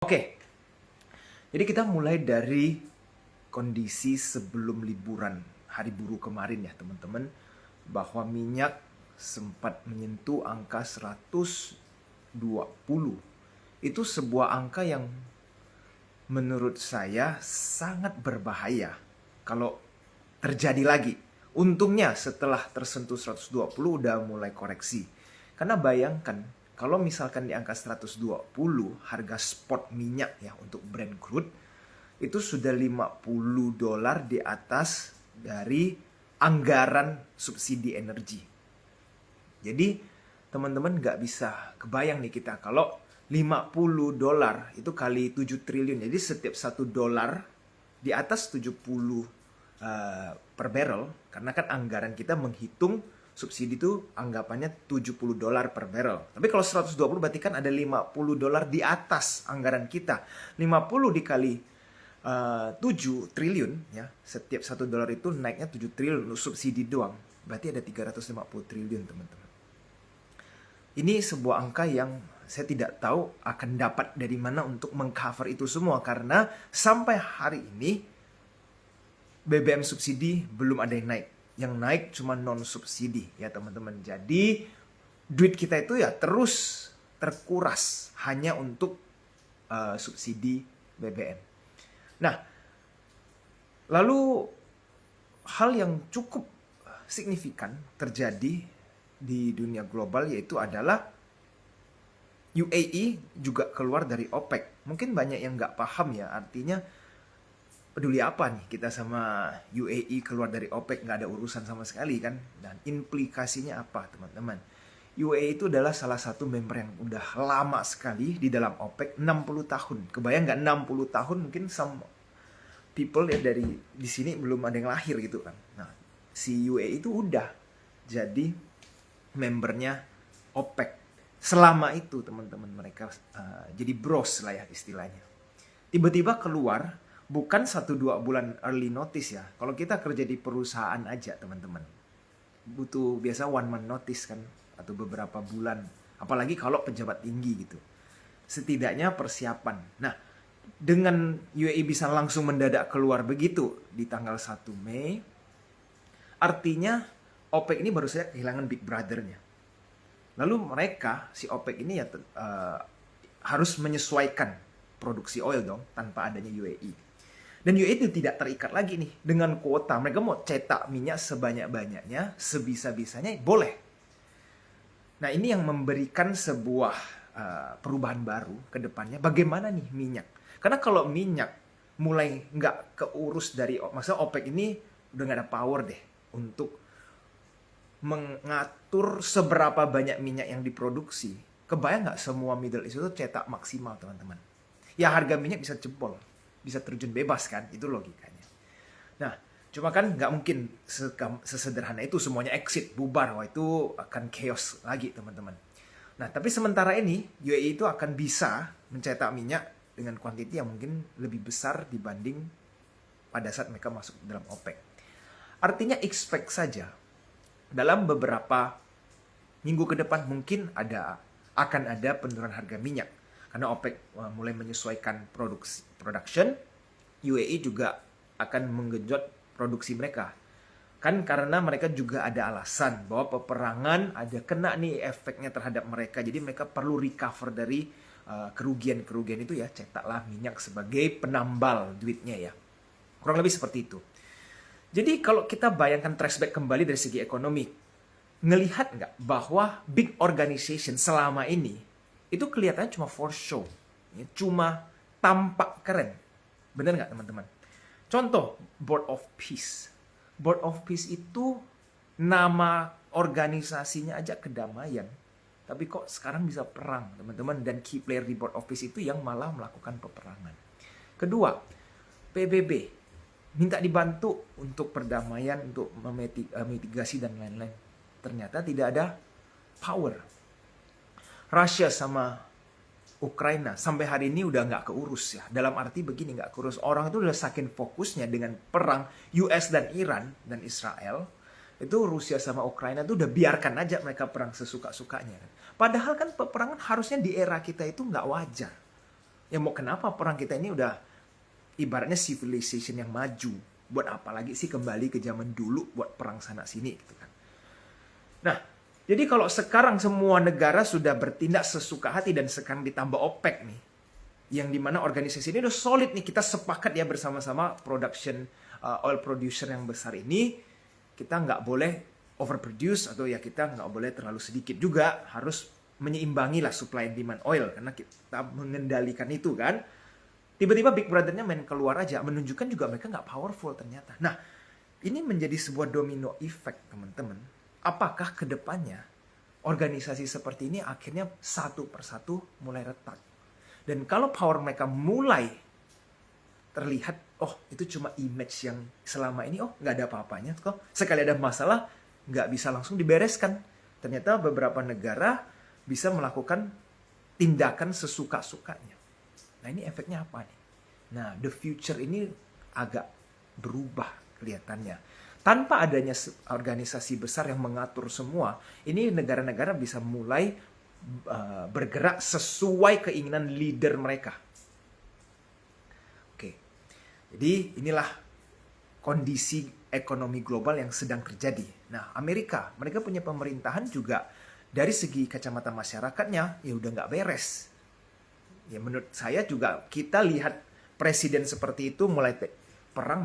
Oke, jadi kita mulai dari kondisi sebelum liburan hari buruh kemarin ya teman-teman, bahwa minyak sempat menyentuh angka 120. Itu sebuah angka yang menurut saya sangat berbahaya kalau terjadi lagi. Untungnya setelah tersentuh 120 udah mulai koreksi. Karena bayangkan kalau misalkan di angka 120 harga spot minyak ya untuk Brent crude itu sudah $50 di atas dari anggaran subsidi energi. Jadi teman-teman nggak bisa kebayang nih kita kalau $50 itu kali 7 triliun. Jadi setiap $1 di atas 70 per barrel, karena kan anggaran kita menghitung subsidi itu anggapannya $70 per barrel. Tapi kalau 120 berarti kan ada $50 di atas anggaran kita. 50 dikali 7 triliun ya. Setiap $1 itu naiknya 7 triliun untuk subsidi doang. Berarti ada 350 triliun, teman-teman. Ini sebuah angka yang saya tidak tahu akan dapat dari mana untuk mengcover itu semua, karena sampai hari ini BBM subsidi belum ada yang naik. Yang naik cuma non-subsidi ya teman-teman. Jadi duit kita itu ya terus terkuras hanya untuk subsidi BBM. Nah, lalu hal yang cukup signifikan terjadi di dunia global yaitu adalah UAE juga keluar dari OPEC. Mungkin banyak yang nggak paham ya, artinya peduli apa nih kita sama UAE keluar dari OPEC, nggak ada urusan sama sekali kan. Dan implikasinya apa teman-teman? UAE itu adalah salah satu member yang udah lama sekali di dalam OPEC, 60 tahun. Kebayang nggak 60 tahun? Mungkin some people ya dari di sini belum ada yang lahir gitu kan. Nah, si UAE itu udah jadi membernya OPEC. Selama itu teman-teman mereka jadi bros lah ya istilahnya. Tiba-tiba keluar, bukan 1-2 bulan early notice ya. Kalau kita kerja di perusahaan aja teman-teman, butuh biasa 1 month notice kan, atau beberapa bulan. Apalagi kalau pejabat tinggi gitu. Setidaknya persiapan. Nah, dengan UAE bisa langsung mendadak keluar begitu di tanggal 1 Mei, artinya OPEC ini baru saja kehilangan big brother-nya. Lalu mereka, si OPEC ini ya harus menyesuaikan produksi oil dong tanpa adanya UAE. Dan UAE itu tidak terikat lagi nih dengan kuota. Mereka mau cetak minyak sebanyak-banyaknya, sebisa-bisanya, boleh. Nah, ini yang memberikan sebuah perubahan baru ke depannya. Bagaimana nih minyak? Karena kalau minyak mulai nggak keurus dari, maksudnya OPEC ini udah nggak ada power deh untuk mengatur seberapa banyak minyak yang diproduksi. Kebayang nggak semua Middle East itu cetak maksimal, teman-teman? Ya harga minyak bisa jebol, bisa terjun bebas kan, itu logikanya. Nah, cuma kan nggak mungkin sesederhana itu semuanya exit, bubar, wah itu akan chaos lagi teman-teman. Nah, tapi sementara ini UAE itu akan bisa mencetak minyak dengan kuantiti yang mungkin lebih besar dibanding pada saat mereka masuk dalam OPEC. Artinya expect saja dalam beberapa minggu ke depan mungkin akan ada penurunan harga minyak. Karena OPEC mulai menyesuaikan production, UAE juga akan menggenjot produksi mereka. Kan karena mereka juga ada alasan bahwa peperangan ada kena nih efeknya terhadap mereka. Jadi mereka perlu recover dari kerugian-kerugian itu ya. Cetaklah minyak sebagai penambal duitnya ya. Kurang lebih seperti itu. Jadi kalau kita bayangkan flashback kembali dari segi ekonomi, ngelihat nggak bahwa big organization selama ini itu kelihatannya cuma for show, ya, cuma tampak keren. Bener nggak teman-teman? Contoh, Board of Peace. Board of Peace itu nama organisasinya aja kedamaian. Tapi kok sekarang bisa perang, teman-teman. Dan key player di Board of Peace itu yang malah melakukan peperangan. Kedua, PBB. Minta dibantu untuk perdamaian, untuk mitigasi dan lain-lain. Ternyata tidak ada power. Rusia sama Ukraina sampai hari ini udah nggak keurus ya. Dalam arti begini, nggak keurus. Orang itu udah saking fokusnya dengan perang US dan Iran dan Israel. Itu Rusia sama Ukraina itu udah biarkan aja mereka perang sesuka-sukanya. Padahal kan peperangan harusnya di era kita itu nggak wajar. Ya mau kenapa perang kita ini udah ibaratnya civilization yang maju. Buat apa lagi sih kembali ke zaman dulu buat perang sana sini gitu kan. Nah, jadi kalau sekarang semua negara sudah bertindak sesuka hati dan sekarang ditambah OPEC nih, yang dimana organisasi ini udah solid nih, kita sepakat ya bersama-sama production oil producer yang besar ini, kita nggak boleh overproduce atau ya kita nggak boleh terlalu sedikit juga, harus menyeimbangi lah supply and demand oil karena kita mengendalikan itu kan. Tiba-tiba Big Brother-nya main keluar aja, menunjukkan juga mereka nggak powerful ternyata. Nah, ini menjadi sebuah domino effect, teman-teman. Apakah ke depannya organisasi seperti ini akhirnya satu persatu mulai retak? Dan kalau power mereka mulai terlihat, oh itu cuma image yang selama ini, oh nggak ada apa-apanya kok. Sekali ada masalah, nggak bisa langsung dibereskan. Ternyata beberapa negara bisa melakukan tindakan sesuka-sukanya. Nah ini efeknya apa nih? Nah the future ini agak berubah kelihatannya. Tanpa adanya organisasi besar yang mengatur semua, ini negara-negara bisa mulai bergerak sesuai keinginan leader mereka. Oke, jadi inilah kondisi ekonomi global yang sedang terjadi. Nah Amerika, mereka punya pemerintahan juga dari segi kacamata masyarakatnya, ya udah nggak beres. Ya menurut saya juga kita lihat presiden seperti itu mulai perang,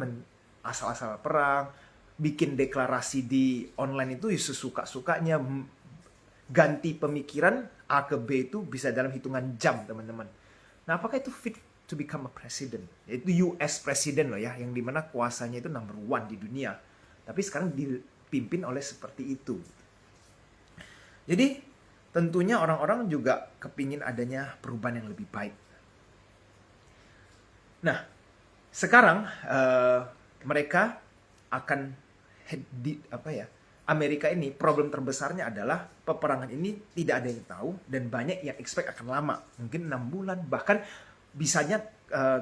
asal-asal perang, bikin deklarasi di online itu sesuka-sukanya, ganti pemikiran A ke B itu bisa dalam hitungan jam, teman-teman. Nah, apakah itu fit to become a president? Itu US president loh ya, yang dimana kuasanya itu number one di dunia. Tapi sekarang dipimpin oleh seperti itu. Jadi tentunya orang-orang juga kepingin adanya perubahan yang lebih baik. Nah, sekarang mereka akan Amerika ini problem terbesarnya adalah peperangan ini tidak ada yang tahu dan banyak yang expect akan lama, mungkin 6 bulan, bahkan bisanya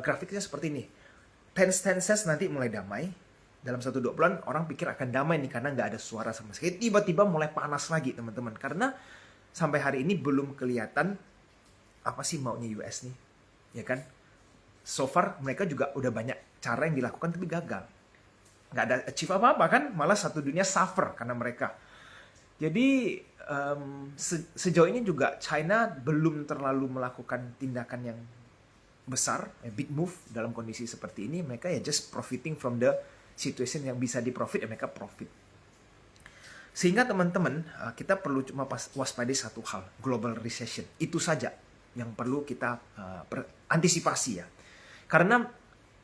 grafiknya seperti ini. Tense nanti mulai damai. Dalam 1-2 bulan orang pikir akan damai nih karena nggak ada suara sama sekali. Tiba-tiba mulai panas lagi, teman-teman, karena sampai hari ini belum kelihatan apa sih maunya US nih, ya kan? So far mereka juga udah banyak cara yang dilakukan tapi gagal. Nggak ada achieve apa-apa kan, malah satu dunia suffer karena mereka. Jadi sejauh ini juga China belum terlalu melakukan tindakan yang besar, big move dalam kondisi seperti ini. Mereka ya just profiting from the situation yang bisa diprofit, ya mereka profit. Sehingga teman-teman, kita perlu cuma waspadai satu hal, global recession. Itu saja yang perlu kita antisipasi ya. Karena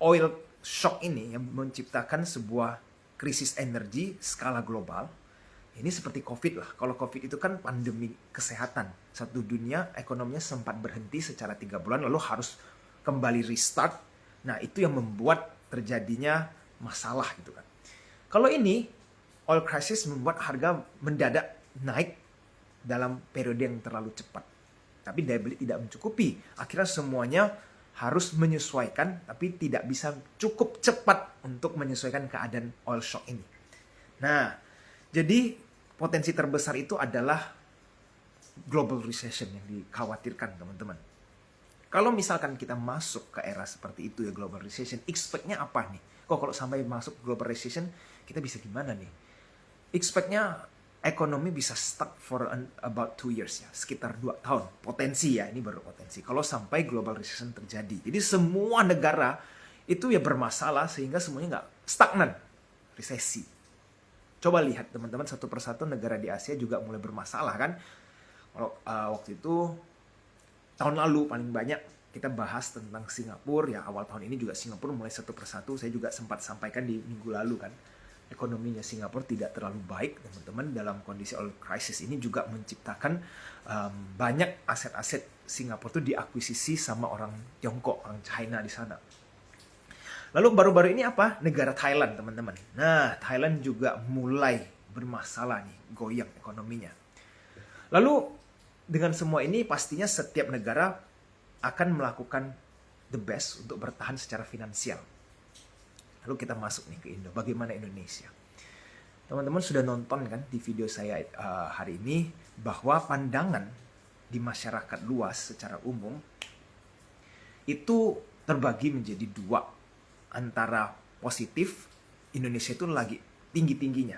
oil shock ini yang menciptakan sebuah krisis energi skala global. Ini seperti COVID lah. Kalau COVID itu kan pandemi kesehatan. Satu dunia ekonominya sempat berhenti secara 3 bulan, lalu harus kembali restart. Nah itu yang membuat terjadinya masalah gitu kan. Kalau ini, oil crisis membuat harga mendadak naik dalam periode yang terlalu cepat. Tapi daya beli tidak mencukupi. Akhirnya semuanya harus menyesuaikan, tapi tidak bisa cukup cepat untuk menyesuaikan keadaan oil shock ini. Nah, jadi potensi terbesar itu adalah global recession yang dikhawatirkan, teman-teman. Kalau misalkan kita masuk ke era seperti itu ya, global recession, expect-nya apa nih? Kalau sampai masuk global recession, kita bisa gimana nih? Expect-nya ekonomi bisa stuck for about 2 years ya, sekitar 2 tahun. Potensi ya, ini baru potensi. Kalau sampai global recession terjadi. Jadi semua negara itu ya bermasalah sehingga semuanya nggak stagnan, resesi. Coba lihat teman-teman, satu persatu negara di Asia juga mulai bermasalah kan. Kalau waktu itu tahun lalu paling banyak kita bahas tentang Singapura ya, awal tahun ini juga Singapura mulai satu persatu. Saya juga sempat sampaikan di minggu lalu kan. Ekonominya Singapura tidak terlalu baik, teman-teman. Dalam kondisi oil crisis ini juga menciptakan banyak aset-aset Singapura itu diakuisisi sama orang Tiongkok, orang China di sana. Lalu baru-baru ini apa? Negara Thailand, teman-teman. Nah, Thailand juga mulai bermasalah nih, goyang ekonominya. Lalu dengan semua ini pastinya setiap negara akan melakukan the best untuk bertahan secara finansial. Lalu kita masuk nih ke Indo. Bagaimana Indonesia? Teman-teman sudah nonton kan di video saya hari ini bahwa pandangan di masyarakat luas secara umum itu terbagi menjadi dua. Antara positif, Indonesia itu lagi tinggi-tingginya.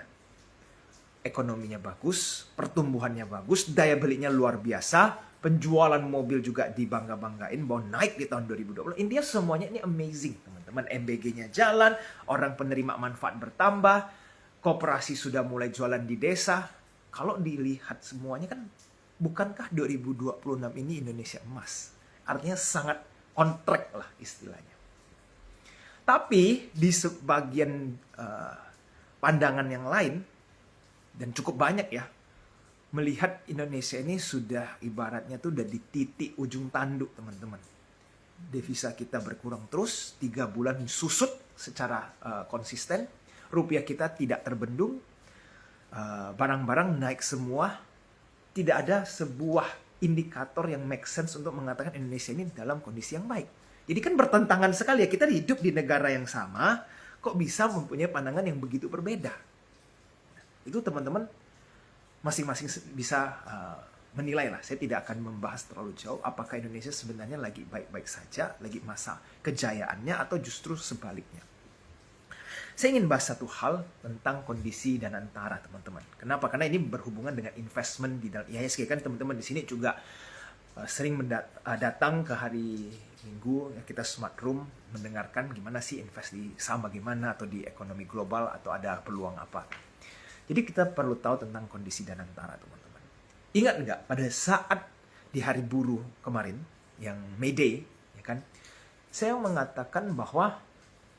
Ekonominya bagus, pertumbuhannya bagus, daya belinya luar biasa, penjualan mobil juga dibangga-banggain bahwa naik di tahun 2020. Intinya semuanya ini amazing, teman-teman. MBG-nya jalan, orang penerima manfaat bertambah, koperasi sudah mulai jualan di desa. Kalau dilihat semuanya kan, bukankah 2026 ini Indonesia emas? Artinya sangat on track lah istilahnya. Tapi di sebagian pandangan yang lain, dan cukup banyak ya, melihat Indonesia ini sudah ibaratnya tuh udah di titik ujung tanduk, teman-teman. Devisa kita berkurang terus, 3 bulan susut secara konsisten, rupiah kita tidak terbendung, barang-barang naik semua, tidak ada sebuah indikator yang make sense untuk mengatakan Indonesia ini dalam kondisi yang baik. Jadi kan bertentangan sekali ya, kita hidup di negara yang sama, kok bisa mempunyai pandangan yang begitu berbeda. Itu teman-teman masing-masing bisa menilai lah. Saya tidak akan membahas terlalu jauh apakah Indonesia sebenarnya lagi baik-baik saja, lagi masa kejayaannya, atau justru sebaliknya. Saya ingin bahas satu hal tentang kondisi Danantara, teman-teman. Kenapa? Karena ini berhubungan dengan investment di dalam IHSG. Kan teman-teman di sini juga sering datang ke hari Minggu, ya, kita smart room mendengarkan gimana sih invest di saham bagaimana, atau di ekonomi global, atau ada peluang apa. Jadi kita perlu tahu tentang kondisi Danantara, teman-teman. Ingat nggak pada saat di hari buruh kemarin, yang May Day, ya kan, saya mengatakan bahwa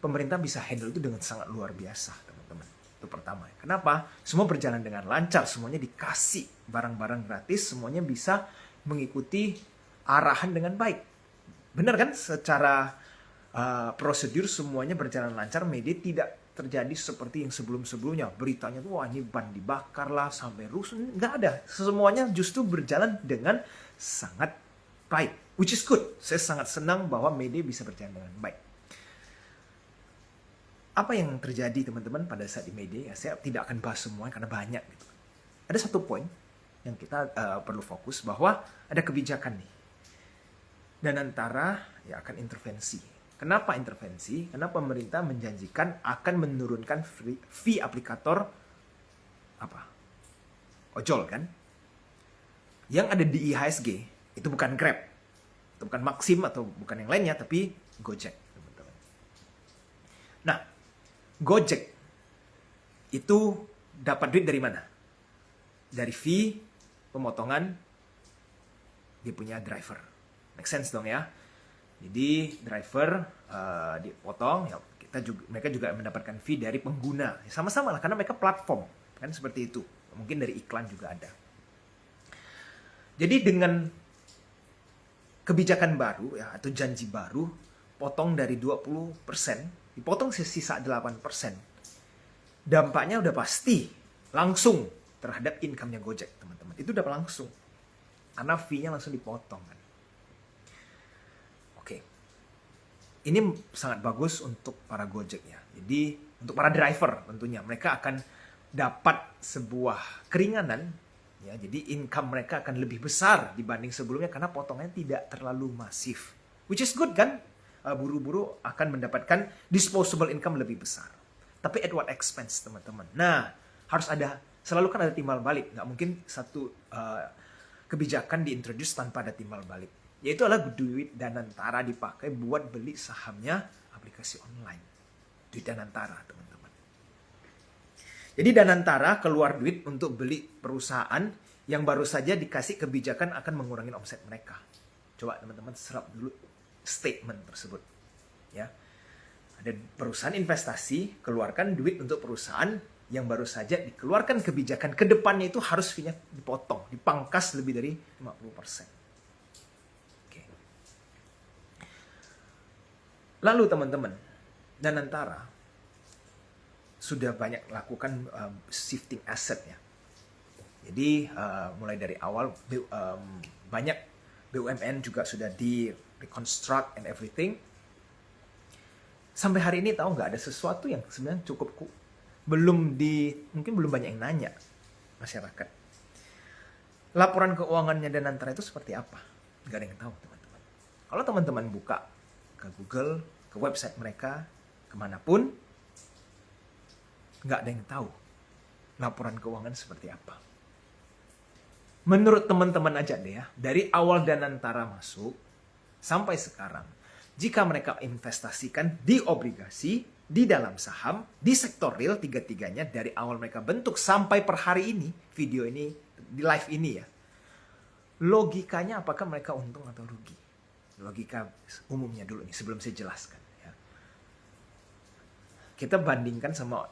pemerintah bisa handle itu dengan sangat luar biasa, teman-teman. Itu pertama. Kenapa? Semua berjalan dengan lancar, semuanya dikasih barang-barang gratis, semuanya bisa mengikuti arahan dengan baik. Benar kan? Secara prosedur semuanya berjalan lancar, media tidak terjadi seperti yang sebelum-sebelumnya. Beritanya tuh, wah ini ban dibakar lah, sampai rusuh. Nggak ada. Semuanya justru berjalan dengan sangat baik. Which is good. Saya sangat senang bahwa media bisa berjalan dengan baik. Apa yang terjadi, teman-teman, pada saat di media? Ya, saya tidak akan bahas semuanya karena banyak. Gitu. Ada satu poin yang kita perlu fokus, bahwa ada kebijakan nih. Danantara ya akan intervensi. Kenapa intervensi? Karena pemerintah menjanjikan akan menurunkan fee aplikator apa? Ojol kan? Yang ada di IHSG itu bukan Grab, itu bukan Maxim atau bukan yang lainnya, tapi Gojek, teman-teman. Nah, Gojek itu dapat duit dari mana? Dari fee pemotongan dia punya driver. Make sense dong ya? Jadi driver dipotong, ya mereka juga mendapatkan fee dari pengguna. Sama-sama lah, karena mereka platform, kan seperti itu. Mungkin dari iklan juga ada. Jadi dengan kebijakan baru ya, atau janji baru, potong dari 20%, dipotong sisa 8%. Dampaknya udah pasti langsung terhadap income-nya Gojek, teman-teman. Itu udah langsung. Karena fee-nya langsung dipotong kan. Ini sangat bagus untuk para Gojek ya. Jadi untuk para driver tentunya mereka akan dapat sebuah keringanan ya. Jadi income mereka akan lebih besar dibanding sebelumnya karena potongannya tidak terlalu masif. Which is good kan? Buru-buru akan mendapatkan disposable income lebih besar. Tapi at what expense, teman-teman? Nah, harus selalu kan ada timbal balik. Nggak mungkin satu kebijakan diintroduce tanpa ada timbal balik. Yaitu adalah duit Danantara dipakai buat beli sahamnya aplikasi online. Duit Danantara, teman-teman. Jadi Danantara keluar duit untuk beli perusahaan yang baru saja dikasih kebijakan akan mengurangi omset mereka. Coba teman-teman serap dulu statement tersebut. Ya, ada perusahaan investasi keluarkan duit untuk perusahaan yang baru saja dikeluarkan kebijakan ke depannya itu harus fee-nya dipotong, dipangkas lebih dari 50%. Lalu teman-teman, Danantara sudah banyak lakukan shifting asset ya. Jadi mulai dari awal banyak BUMN juga sudah di reconstruct and everything. Sampai hari ini tahu nggak ada sesuatu yang sebenarnya cukup mungkin belum banyak yang nanya masyarakat. Laporan keuangannya Danantara itu seperti apa? Nggak ada yang tahu, teman-teman. Kalau teman-teman buka ke Google, ke website mereka, kemanapun, nggak ada yang tahu laporan keuangan seperti apa. Menurut teman-teman aja deh ya, dari awal Danantara masuk sampai sekarang, jika mereka investasikan di obligasi, di dalam saham, di sektor real, tiga-tiganya dari awal mereka bentuk sampai per hari ini, video ini, di live ini ya, logikanya apakah mereka untung atau rugi? Logika umumnya dulu nih sebelum saya jelaskan. Ya. Kita bandingkan sama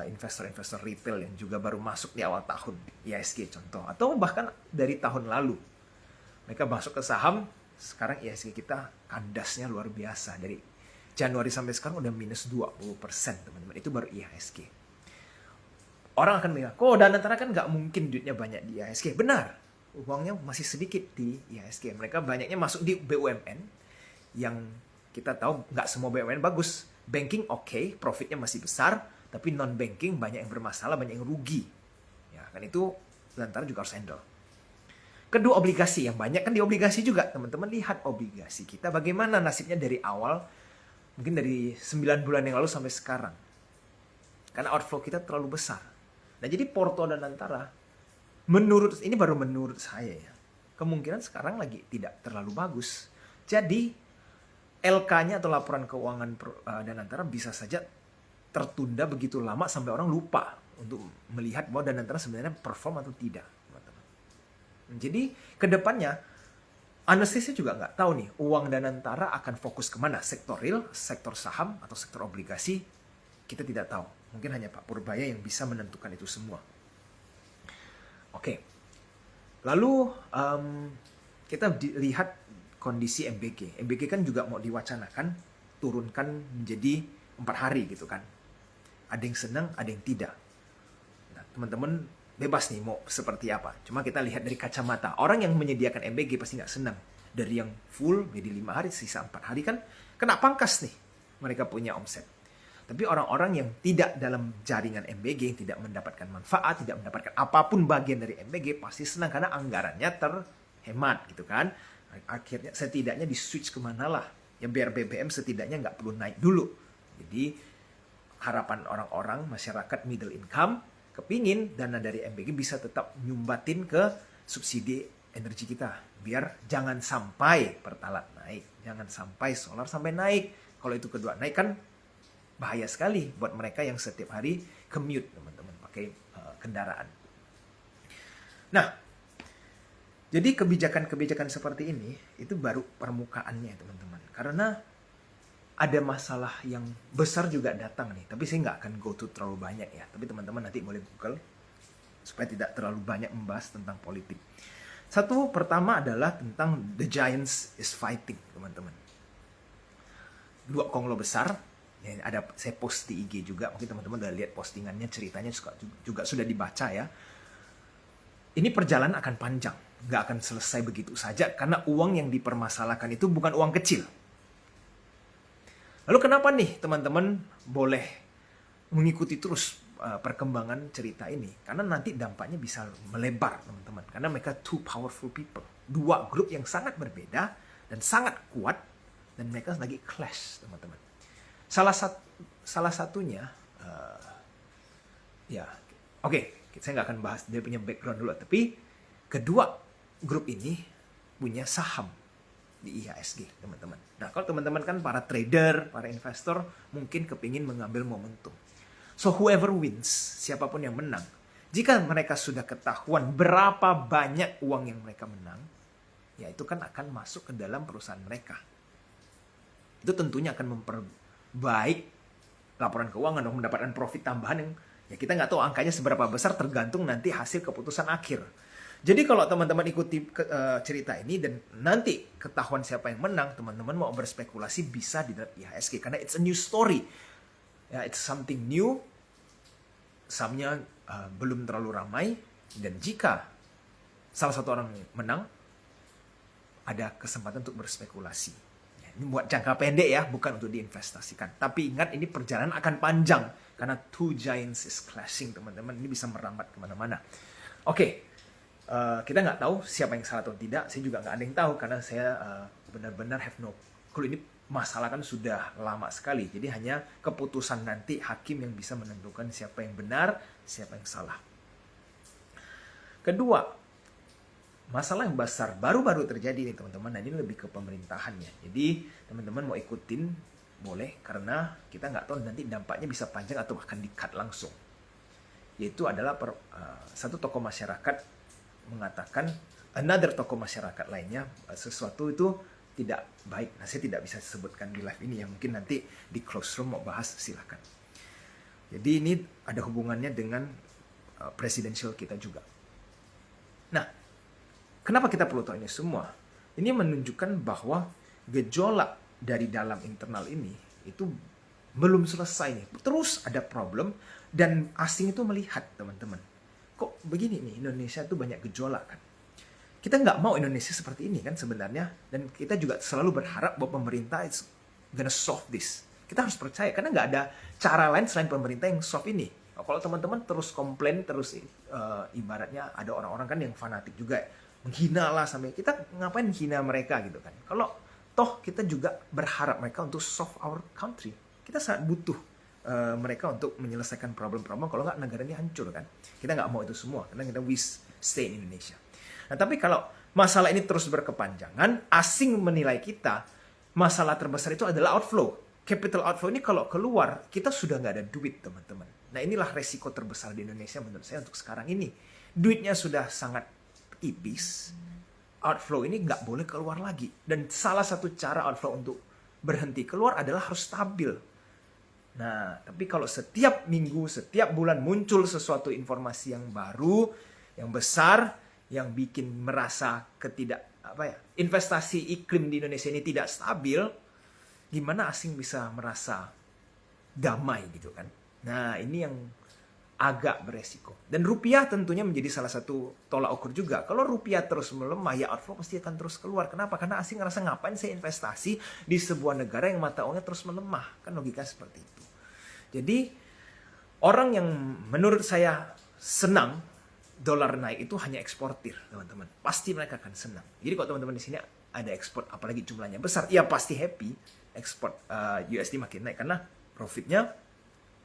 investor-investor retail yang juga baru masuk di awal tahun, IHSG contoh, atau bahkan dari tahun lalu. Mereka masuk ke saham, sekarang IHSG kita kandasnya luar biasa. Dari Januari sampai sekarang udah minus 20%, teman-teman. Itu baru IHSG. Orang akan bilang, kok Danantara kan nggak mungkin duitnya banyak di IHSG. Benar, uangnya masih sedikit di IHSG. Mereka banyaknya masuk di BUMN, yang kita tahu nggak semua BUMN bagus. Banking oke, profitnya masih besar, tapi non-banking banyak yang bermasalah, banyak yang rugi. Ya, kan itu Danantara juga harus handle. Kedua, obligasi. Yang banyak kan di obligasi juga. Teman-teman lihat obligasi kita bagaimana nasibnya dari awal, mungkin dari 9 bulan yang lalu sampai sekarang. Karena outflow kita terlalu besar. Nah, jadi Porto Danantara, ini baru menurut saya ya, kemungkinan sekarang lagi tidak terlalu bagus. Jadi, LK-nya atau laporan keuangan Danantara bisa saja tertunda begitu lama sampai orang lupa untuk melihat bahwa Danantara sebenarnya perform atau tidak. Jadi kedepannya analisisnya juga nggak tahu nih uang Danantara akan fokus kemana, sektor real, sektor saham, atau sektor obligasi, kita tidak tahu. Mungkin hanya Pak Purbaya yang bisa menentukan itu semua. Oke, lalu kita lihat kondisi MBG. MBG kan juga mau diwacanakan turunkan menjadi 4 hari gitu kan. Ada yang senang, ada yang tidak. Nah, teman-teman bebas nih mau seperti apa. Cuma kita lihat dari kacamata. Orang yang menyediakan MBG pasti nggak senang. Dari yang full jadi 5 hari, sisa 4 hari kan kena pangkas nih. Mereka punya omset. Tapi orang-orang yang tidak dalam jaringan MBG, yang tidak mendapatkan manfaat, tidak mendapatkan apapun bagian dari MBG, pasti senang karena anggarannya terhemat gitu kan. Akhirnya setidaknya di switch kemana lah. Ya biar BBM setidaknya nggak perlu naik dulu. Jadi harapan orang-orang, masyarakat middle income, kepingin dana dari MBG bisa tetap nyumbatin ke subsidi energi kita. Biar jangan sampai Pertalite naik. Jangan sampai solar sampai naik. Kalau itu kedua naik kan bahaya sekali buat mereka yang setiap hari commute, teman-teman, pakai kendaraan. Nah, jadi kebijakan-kebijakan seperti ini itu baru permukaannya, teman-teman. Karena ada masalah yang besar juga datang nih. Tapi saya nggak akan go to terlalu banyak ya. Tapi teman-teman nanti boleh Google supaya tidak terlalu banyak membahas tentang politik. Satu pertama adalah tentang The Giants is Fighting, teman-teman. 2 konglo besar. Ya, saya post di IG juga. Mungkin teman-teman udah lihat postingannya, ceritanya juga sudah dibaca ya. Ini perjalanan akan panjang. Nggak akan selesai begitu saja. Karena uang yang dipermasalahkan itu bukan uang kecil. Lalu kenapa nih teman-teman boleh mengikuti terus perkembangan cerita ini? Karena nanti dampaknya bisa melebar, teman-teman. Karena mereka 2 powerful people. 2 grup yang sangat berbeda dan sangat kuat. Dan mereka lagi clash, teman-teman. Salah satunya, saya nggak akan bahas dia punya background dulu. Tapi kedua grup ini punya saham di IHSG, teman-teman. Nah, kalau teman-teman kan para trader, para investor, mungkin kepingin mengambil momentum. So, whoever wins, siapapun yang menang, jika mereka sudah ketahuan berapa banyak uang yang mereka menang, ya itu kan akan masuk ke dalam perusahaan mereka. Itu tentunya akan memperbaik laporan keuangan, dong, mendapatkan profit tambahan yang ya kita nggak tahu angkanya seberapa besar, tergantung nanti hasil keputusan akhir. Jadi kalau teman-teman ikuti cerita ini dan nanti ketahuan siapa yang menang, teman-teman mau berspekulasi bisa di IHSG karena it's a new story. Ya, it's something new. Sahamnya belum terlalu ramai dan jika salah satu orang menang, ada kesempatan untuk berspekulasi. Ya, ini buat jangka pendek ya, bukan untuk diinvestasikan. Tapi ingat ini perjalanan akan panjang karena 2 giants is clashing, teman-teman. Ini bisa merambat kemana-mana. Oke. Kita nggak tahu siapa yang salah atau tidak. Saya juga nggak ada yang tahu karena saya benar-benar have no clue. Ini masalah kan sudah lama sekali. Jadi hanya keputusan nanti hakim yang bisa menentukan siapa yang benar, siapa yang salah. Kedua, masalah yang besar baru-baru terjadi nih teman-teman. Nah, ini lebih ke pemerintahannya. Jadi teman-teman mau ikutin boleh, karena kita nggak tahu nanti dampaknya bisa panjang atau akan di-cut langsung. Yaitu adalah satu tokoh masyarakat mengatakan another tokoh masyarakat lainnya sesuatu itu tidak baik. Nah, saya tidak bisa sebutkan di live ini ya. Mungkin nanti di close room mau bahas, silakan. Jadi ini ada hubungannya dengan presidential kita juga. Nah, kenapa kita perlu tahu ini semua? Ini menunjukkan bahwa gejolak dari dalam internal ini itu belum selesai nih. Terus ada problem dan asing itu melihat, teman-teman. Kok begini nih, Indonesia itu banyak gejolak kan? Kita nggak mau Indonesia seperti ini kan sebenarnya. Dan kita juga selalu berharap bahwa pemerintah is gonna solve this. Kita harus percaya, karena nggak ada cara lain selain pemerintah yang solve ini. Kalau teman-teman terus komplain, terus ibaratnya ada orang-orang kan yang fanatik juga, menghina lah sampai kita ngapain hina mereka gitu kan. Kalau toh kita juga berharap mereka untuk solve our country. Kita sangat butuh mereka untuk menyelesaikan problem-problem, kalau nggak negara ini hancur kan. Kita nggak mau itu semua, karena kita wish stay in Indonesia. Nah, tapi kalau masalah ini terus berkepanjangan, asing menilai kita, masalah terbesar itu adalah outflow. Capital outflow ini kalau keluar, kita sudah nggak ada duit, teman-teman. Nah, inilah resiko terbesar di Indonesia menurut saya untuk sekarang ini. Duitnya sudah sangat tipis, outflow ini nggak boleh keluar lagi. Dan salah satu cara outflow untuk berhenti keluar adalah harus stabil. Nah, tapi kalau setiap minggu, setiap bulan muncul sesuatu informasi yang baru, yang besar, yang bikin merasa investasi iklim di Indonesia ini tidak stabil, gimana asing bisa merasa damai gitu kan. Nah, ini yang agak beresiko. Dan rupiah tentunya menjadi salah satu tolak ukur juga. Kalau rupiah terus melemah, ya outflow pasti akan terus keluar. Kenapa? Karena asing ngerasa ngapain saya investasi di sebuah negara yang mata uangnya terus melemah. Kan logika seperti itu. Jadi, orang yang menurut saya senang dolar naik itu hanya eksportir, teman-teman. Pasti mereka akan senang. Jadi kalau teman-teman di sini ada ekspor, apalagi jumlahnya besar, ya pasti happy. Ekspor USD makin naik karena profitnya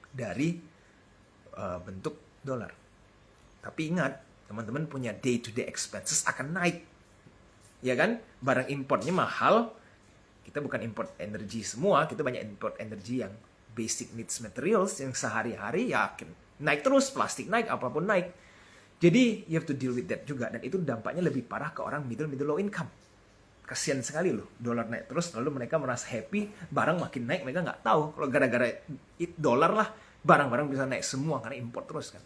dari bentuk dolar. Tapi ingat, teman-teman punya day-to-day expenses akan naik. Ya kan? Barang importnya mahal. Kita bukan import energi semua, kita banyak import energi yang basic needs materials yang sehari-hari ya naik terus, plastik naik, apapun naik. Jadi, you have to deal with that juga. Dan itu dampaknya lebih parah ke orang middle low income. Kasian sekali loh, dolar naik terus, lalu mereka merasa happy, barang makin naik, mereka nggak tahu. Kalau gara-gara dolar lah, barang-barang bisa naik semua, karena import terus kan.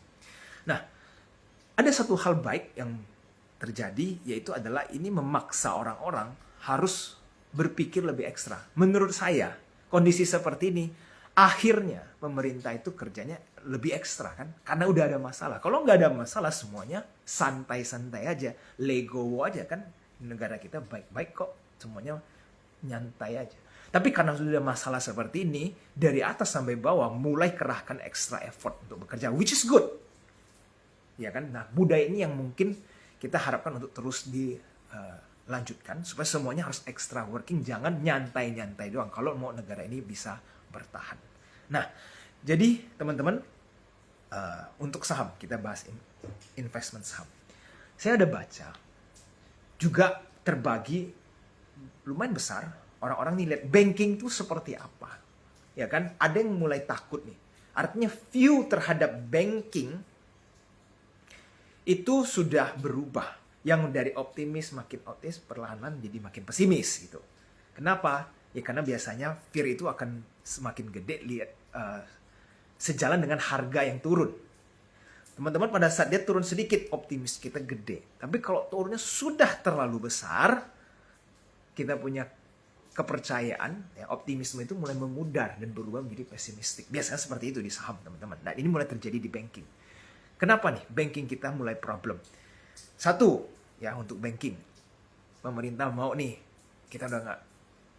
Nah, ada satu hal baik yang terjadi, yaitu adalah ini memaksa orang-orang harus berpikir lebih ekstra. Menurut saya, kondisi seperti ini, akhirnya pemerintah itu kerjanya lebih ekstra kan, karena udah ada masalah. Kalau nggak ada masalah, semuanya santai-santai aja, legowo aja kan. Negara kita baik-baik kok, semuanya nyantai aja. Tapi karena sudah ada masalah seperti ini, dari atas sampai bawah mulai kerahkan extra effort untuk bekerja, which is good. Ya kan? Nah, budaya ini yang mungkin kita harapkan untuk terus dilanjutkan, supaya semuanya harus extra working, jangan nyantai-nyantai doang kalau mau negara ini bisa bertahan. Nah, jadi teman-teman, untuk saham, kita bahas investment saham. Saya ada baca, juga terbagi lumayan besar, orang-orang nih lihat banking itu seperti apa. Ya kan, ada yang mulai takut nih. Artinya view terhadap banking itu sudah berubah. Yang dari optimis makin optimis, perlahan-lahan jadi makin pesimis gitu. Kenapa? Ya karena biasanya fear itu akan semakin gede lihat sejalan dengan harga yang turun. Teman-teman, pada saat dia turun sedikit, optimis kita gede. Tapi kalau turunnya sudah terlalu besar, kita punya kepercayaan, ya, optimisme itu mulai memudar dan berubah menjadi pesimistik. Biasanya seperti itu di saham, teman-teman. Nah, ini mulai terjadi di banking. Kenapa nih banking kita mulai problem? Satu, ya untuk banking. Pemerintah mau nih, kita udah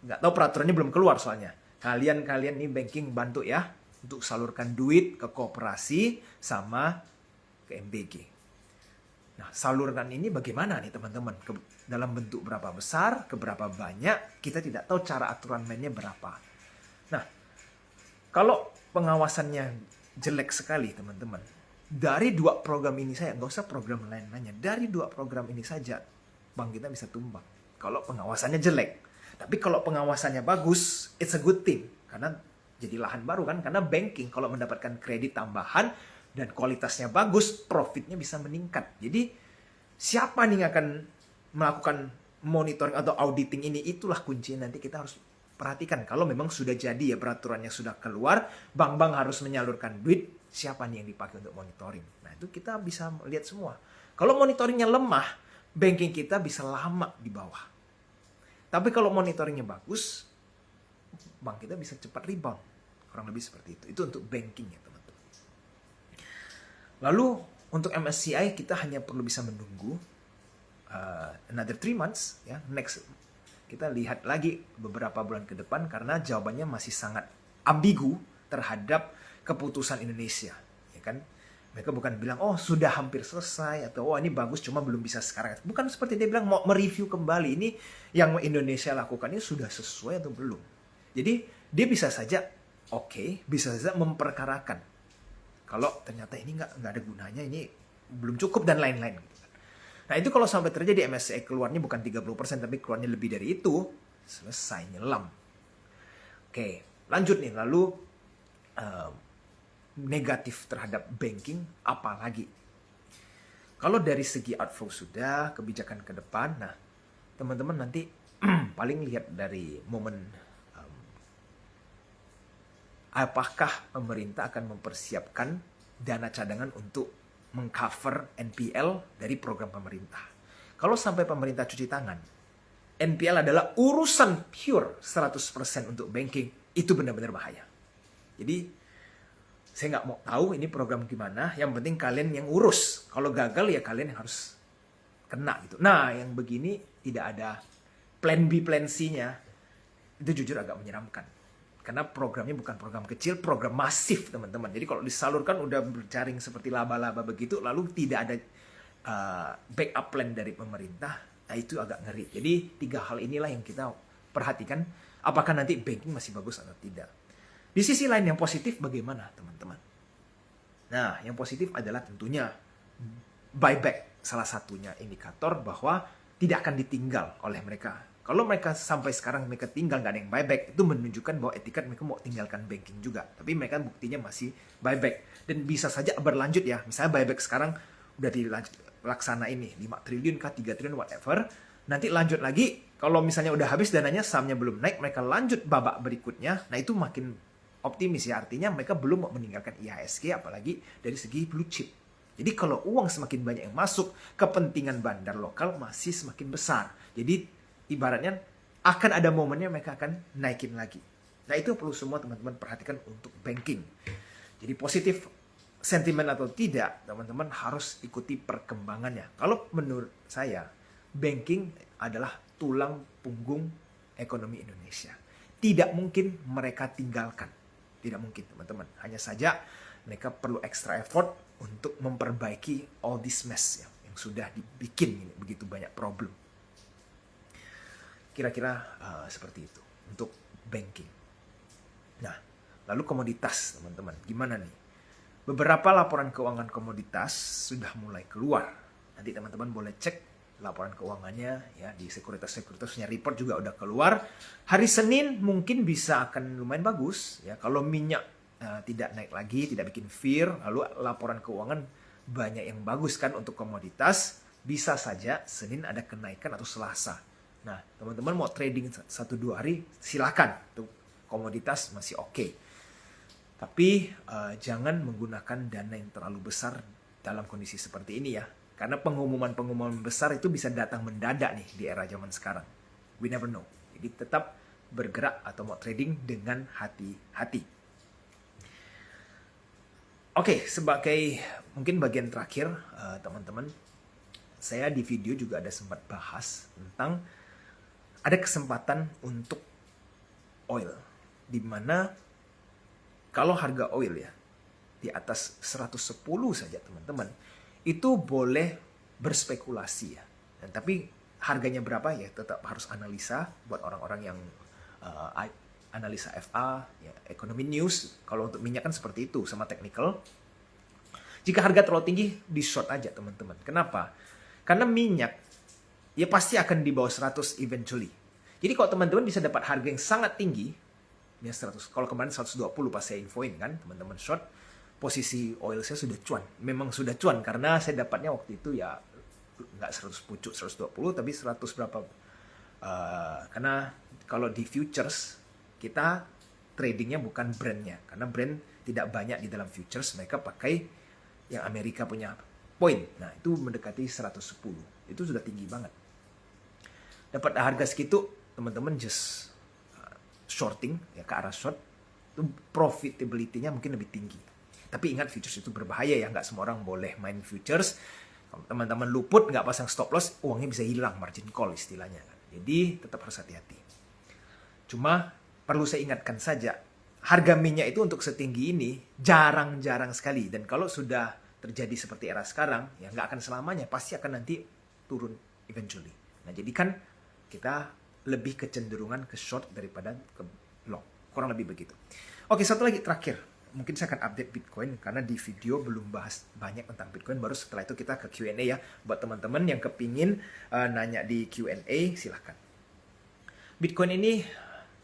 nggak tahu, peraturannya belum keluar soalnya. Kalian nih banking bantu ya untuk salurkan duit ke koperasi sama ke MBG. Nah, saluran ini bagaimana nih teman-teman? dalam bentuk berapa besar, keberapa banyak, kita tidak tahu cara aturan mainnya berapa. Nah, kalau pengawasannya jelek sekali teman-teman, dari 2 program ini saya, nggak usah program lain-lainnya, dari 2 program ini saja bank kita bisa tumbang kalau pengawasannya jelek. Tapi kalau pengawasannya bagus, it's a good thing, karena jadi lahan baru kan, karena banking kalau mendapatkan kredit tambahan dan kualitasnya bagus, profitnya bisa meningkat. Jadi siapa nih yang akan melakukan monitoring atau auditing ini, itulah kuncinya nanti kita harus perhatikan. Kalau memang sudah jadi ya peraturannya sudah keluar, bank-bank harus menyalurkan duit, siapa nih yang dipakai untuk monitoring. Nah itu kita bisa lihat semua. Kalau monitoringnya lemah, banking kita bisa lama di bawah. Tapi kalau monitoringnya bagus, bank kita bisa cepat rebound. Kurang lebih seperti itu. Itu untuk banking ya teman-teman. Lalu untuk MSCI kita hanya perlu bisa menunggu another 3 months ya, next kita lihat lagi beberapa bulan ke depan, karena jawabannya masih sangat ambigu terhadap keputusan Indonesia, ya kan? Mereka bukan bilang oh sudah hampir selesai atau oh ini bagus cuma belum bisa sekarang. Bukan seperti dia bilang mau mereview kembali ini yang Indonesia lakukan ini sudah sesuai atau belum. Jadi dia bisa saja bisa saja memperkarakan. Kalau ternyata ini nggak ada gunanya, ini belum cukup dan lain-lain. Gitu kan. Nah itu kalau sampai terjadi MSCI keluarnya bukan 30% tapi keluarnya lebih dari itu, selesai nyelam. Oke, lanjut nih. Lalu negatif terhadap banking apalagi? Kalau dari segi outflow sudah, kebijakan ke depan, nah teman-teman nanti paling lihat dari momen apakah pemerintah akan mempersiapkan dana cadangan untuk mengcover NPL dari program pemerintah. Kalau sampai pemerintah cuci tangan, NPL adalah urusan pure 100% untuk banking, itu benar-benar bahaya. Jadi saya nggak mau tahu ini program gimana, yang penting kalian yang urus. Kalau gagal ya kalian yang harus kena gitu. Nah yang begini tidak ada plan B, plan C-nya, itu jujur agak menyeramkan. Karena programnya bukan program kecil, program masif teman-teman. Jadi kalau disalurkan udah berjaring seperti laba-laba begitu, lalu tidak ada backup plan dari pemerintah, nah itu agak ngeri. Jadi 3 hal inilah yang kita perhatikan, apakah nanti banking masih bagus atau tidak. Di sisi lain yang positif bagaimana teman-teman? Nah yang positif adalah tentunya buyback, salah satunya indikator bahwa tidak akan ditinggal oleh mereka. Kalau mereka sampai sekarang mereka tinggal nggak ada yang buyback, itu menunjukkan bahwa etikat mereka mau tinggalkan banking juga. Tapi mereka buktinya masih buyback. Dan bisa saja berlanjut ya. Misalnya buyback sekarang udah dilaksana ini 5 triliun kah, 3 triliun, whatever. Nanti lanjut lagi, kalau misalnya udah habis dananya, sahamnya belum naik, mereka lanjut babak berikutnya. Nah itu makin optimis ya. Artinya mereka belum mau meninggalkan IHSG, apalagi dari segi blue chip. Jadi kalau uang semakin banyak yang masuk, kepentingan bandar lokal masih semakin besar. Jadi ibaratnya akan ada momennya mereka akan naikin lagi. Nah itu perlu semua teman-teman perhatikan untuk banking. Jadi positif sentimen atau tidak, teman-teman harus ikuti perkembangannya. Kalau menurut saya, banking adalah tulang punggung ekonomi Indonesia. Tidak mungkin mereka tinggalkan. Tidak mungkin teman-teman. Hanya saja mereka perlu extra effort untuk memperbaiki all this mess yang sudah dibikin ini, begitu banyak problem. Kira-kira seperti itu untuk banking. Nah, lalu komoditas teman-teman, gimana nih? Beberapa laporan keuangan komoditas sudah mulai keluar. Nanti teman-teman boleh cek laporan keuangannya ya di sekuritasnya report juga udah keluar. Hari Senin mungkin bisa akan lumayan bagus ya kalau minyak tidak naik lagi, tidak bikin fear, lalu laporan keuangan banyak yang bagus kan untuk komoditas, bisa saja Senin ada kenaikan atau Selasa. Nah, teman-teman mau trading 1-2 hari, silakan. Untuk komoditas masih oke. Tapi jangan menggunakan dana yang terlalu besar dalam kondisi seperti ini ya. Karena pengumuman-pengumuman besar itu bisa datang mendadak nih di era zaman sekarang. We never know. Jadi tetap bergerak atau mau trading dengan hati-hati. Oke, sebagai mungkin bagian terakhir teman-teman, saya di video juga ada sempat bahas tentang ada kesempatan untuk oil, di mana kalau harga oil ya di atas 110 saja teman-teman, itu boleh berspekulasi ya. Dan tapi harganya berapa ya tetap harus analisa buat orang-orang yang analisa FA, ya, ekonomi news. Kalau untuk minyak kan seperti itu sama technical. Jika harga terlalu tinggi, di short aja teman-teman. Kenapa? Karena minyak ya pasti akan di bawah 100 eventually. Jadi kalau teman-teman bisa dapat harga yang sangat tinggi, ya 100. Kalau kemarin 120 pas saya infoin kan, teman-teman short, posisi oil saya sudah cuan. Memang sudah cuan karena saya dapatnya waktu itu ya nggak 100 pucuk 120 tapi 100 berapa. Karena kalau di futures kita tradingnya bukan brandnya, karena brand tidak banyak di dalam futures, mereka pakai yang Amerika punya poin. Nah itu mendekati 110, itu sudah tinggi banget. Dapat harga segitu teman-teman just shorting ya ke arah short, itu profitability-nya mungkin lebih tinggi. Tapi ingat futures itu berbahaya ya, nggak semua orang boleh main futures. Kalau teman-teman luput nggak pasang stop loss, uangnya bisa hilang, margin call istilahnya. Jadi tetap harus hati-hati. Cuma perlu saya ingatkan saja, harga minyak itu untuk setinggi ini jarang-jarang sekali. Dan kalau sudah terjadi seperti era sekarang, ya nggak akan selamanya, pasti akan nanti turun eventually. Nah jadi kan kita lebih kecenderungan ke short daripada ke long. Kurang lebih begitu. Oke, satu lagi terakhir. Mungkin saya akan update Bitcoin karena di video belum bahas banyak tentang Bitcoin. Baru setelah itu kita ke Q&A ya. Buat teman-teman yang kepingin nanya di Q&A, silahkan. Bitcoin ini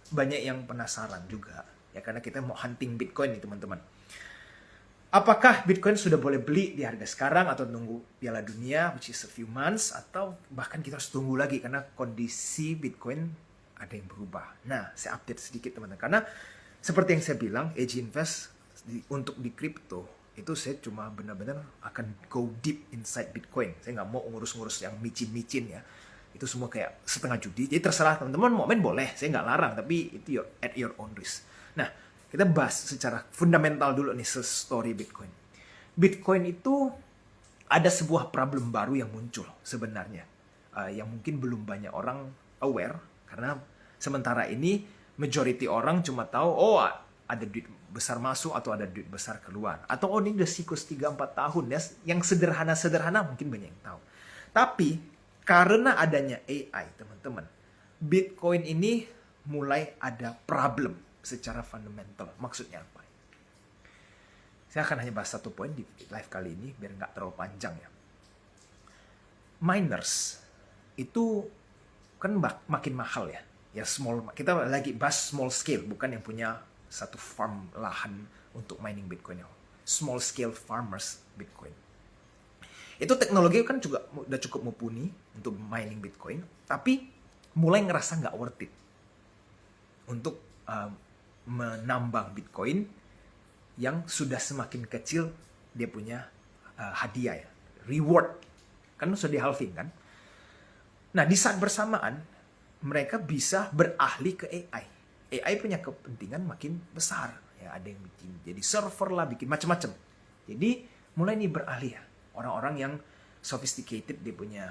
banyak yang penasaran juga. Ya karena kita mau hunting Bitcoin nih teman-teman. Apakah Bitcoin sudah boleh beli di harga sekarang atau nunggu Piala Dunia, which is a few months, atau bahkan kita harus tunggu lagi karena kondisi Bitcoin ada yang berubah. Nah, saya update sedikit teman-teman. Karena seperti yang saya bilang, Edge Invest untuk di crypto, itu saya cuma benar-benar akan go deep inside Bitcoin. Saya nggak mau ngurus-ngurus yang micin-micin ya. Itu semua kayak setengah judi. Jadi terserah teman-teman mau main boleh, saya nggak larang. Tapi itu at your own risk. Nah, kita bahas secara fundamental dulu nih story Bitcoin. Bitcoin itu ada sebuah problem baru yang muncul sebenarnya. Yang mungkin belum banyak orang aware. Karena sementara ini majority orang cuma tahu, oh ada duit besar masuk atau ada duit besar keluar. Atau oh ini udah siklus 3-4 tahun ya. Yang sederhana-sederhana mungkin banyak yang tahu. Tapi karena adanya AI teman-teman, Bitcoin ini mulai ada problem secara fundamental. Maksudnya apa? Saya akan hanya bahas satu poin di live kali ini biar nggak terlalu panjang ya. Miners itu kan makin mahal ya. Ya kita lagi bahas small scale, bukan yang punya satu farm lahan untuk mining Bitcoin. Small scale farmers Bitcoin. Itu teknologi kan juga udah cukup mumpuni untuk mining Bitcoin, tapi mulai ngerasa nggak worth it untuk menambang Bitcoin yang sudah semakin kecil dia punya hadiah ya, reward kan sudah di halving kan. Nah di saat bersamaan mereka bisa beralih ke AI. AI punya kepentingan makin besar ya, ada yang bikin jadi server lah, bikin macam-macam. Jadi mulai nih beralih ya, orang-orang yang sophisticated dia punya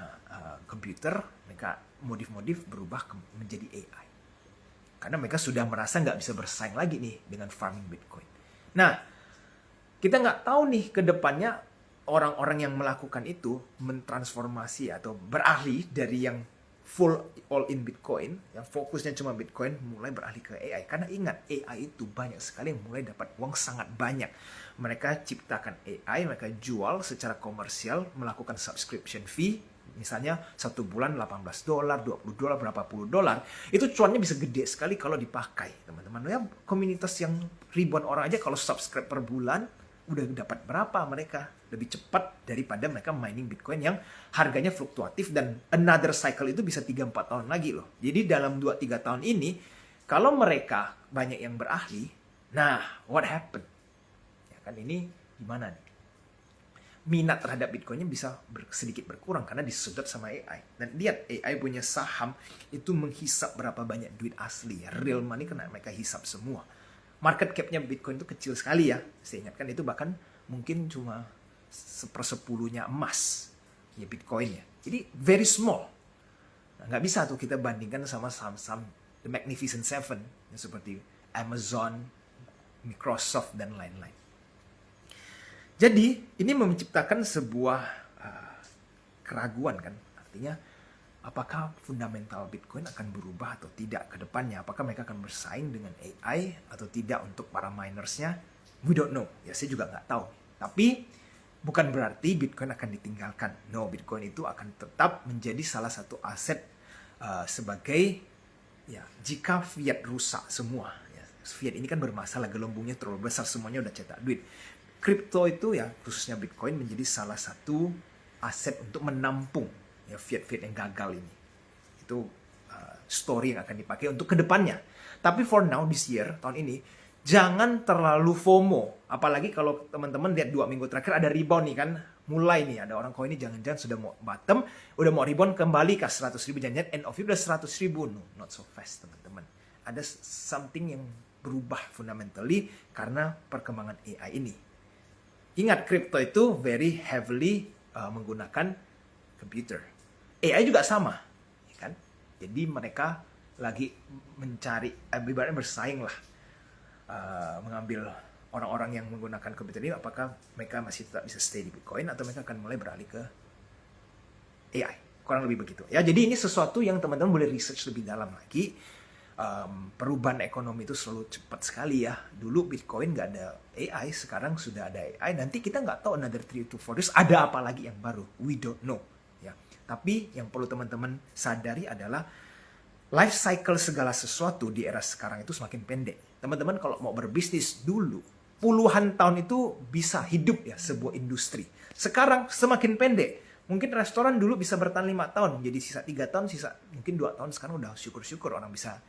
komputer, mereka modif-modif berubah menjadi AI. Karena mereka sudah merasa nggak bisa bersaing lagi nih dengan farming Bitcoin. Nah, kita nggak tahu nih ke depannya orang-orang yang melakukan itu mentransformasi atau beralih dari yang full all in Bitcoin, yang fokusnya cuma Bitcoin, mulai beralih ke AI. Karena ingat, AI itu banyak sekali yang mulai dapat uang sangat banyak. Mereka ciptakan AI, mereka jual secara komersial, melakukan subscription fee. Misalnya 1 bulan $18, $20, berapa puluh dolar, itu cuannya bisa gede sekali kalau dipakai, teman-teman. Ya, komunitas yang ribuan orang aja kalau subscribe per bulan, udah dapat berapa mereka? Lebih cepat daripada mereka mining Bitcoin yang harganya fluktuatif dan another cycle itu bisa 3-4 tahun lagi loh. Jadi dalam 2-3 tahun ini, kalau mereka banyak yang berahli, nah, what happened? Ya kan ini gimana nih? Minat terhadap Bitcoinnya bisa sedikit berkurang karena disedot sama AI. Dan lihat, AI punya saham itu menghisap berapa banyak duit asli ya. Real money kena mereka hisap semua. Market cap-nya Bitcoin itu kecil sekali ya. Saya ingatkan itu bahkan mungkin cuma 1/10-nya emas ya Bitcoin ya. Jadi very small. Nah, nggak bisa tuh kita bandingkan sama saham-saham The Magnificent Seven ya, seperti Amazon, Microsoft, dan lain-lain. Jadi, ini menciptakan sebuah keraguan kan. Artinya, apakah fundamental Bitcoin akan berubah atau tidak ke depannya? Apakah mereka akan bersaing dengan AI atau tidak untuk para minersnya? We don't know. Ya, saya juga nggak tahu. Tapi bukan berarti Bitcoin akan ditinggalkan. No, Bitcoin itu akan tetap menjadi salah satu aset sebagai, ya, jika fiat rusak semua. Ya, fiat ini kan bermasalah, gelembungnya terlalu besar, semuanya udah cetak duit. Kripto itu, ya, khususnya Bitcoin menjadi salah satu aset untuk menampung, ya, fiat-fiat yang gagal ini. Itu story yang akan dipakai untuk kedepannya. Tapi for now, this year, tahun ini, jangan terlalu FOMO. Apalagi kalau teman-teman lihat 2 minggu terakhir ada rebound nih kan. Mulai nih ada orang koin ini jangan-jangan sudah mau bottom, udah mau rebound kembali ke 100.000, jangan-jangan end of year udah 100.000. No, not so fast teman-teman. Ada something yang berubah fundamentally karena perkembangan AI ini. Ingat, crypto itu very heavily menggunakan computer. AI juga sama, ya kan? Jadi mereka lagi mencari, ibaratnya bersaing lah, mengambil orang-orang yang menggunakan komputer ini, apakah mereka masih tetap bisa stay di Bitcoin atau mereka akan mulai beralih ke AI. Kurang lebih begitu. Ya, jadi ini sesuatu yang teman-teman boleh research lebih dalam lagi. Perubahan ekonomi itu selalu cepat sekali ya. Dulu Bitcoin nggak ada AI, sekarang sudah ada AI. Nanti kita nggak tahu another 3 to 4 years ada apa lagi yang baru. We don't know. Ya. Tapi yang perlu teman-teman sadari adalah life cycle segala sesuatu di era sekarang itu semakin pendek. Teman-teman kalau mau berbisnis dulu, puluhan tahun itu bisa hidup ya sebuah industri. Sekarang semakin pendek. Mungkin restoran dulu bisa bertahan 5 tahun, jadi sisa 3 tahun, sisa mungkin 2 tahun. Sekarang udah syukur-syukur orang bisa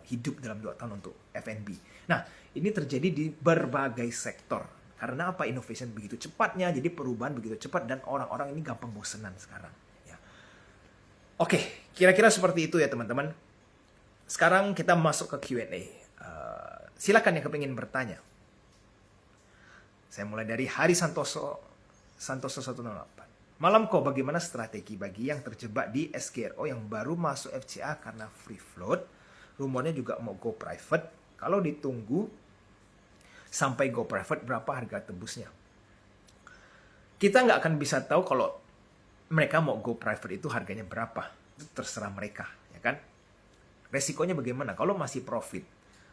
hidup dalam 2 tahun untuk F&B. Nah, ini terjadi di berbagai sektor. Karena apa? Innovation begitu cepatnya, jadi perubahan begitu cepat, dan orang-orang ini gampang bosenan sekarang. Ya. Oke, kira-kira seperti itu ya teman-teman. Sekarang kita masuk ke Q&A. Silakan yang kepingin bertanya. Saya mulai dari Hari Santoso 108. Malam kok, bagaimana strategi bagi yang terjebak di SGRO yang baru masuk FCA karena free float? Rumornya juga mau go private. Kalau ditunggu sampai go private, berapa harga tebusnya? Kita nggak akan bisa tahu kalau mereka mau go private itu harganya berapa. Itu terserah mereka, ya kan? Resikonya bagaimana? Kalau masih profit,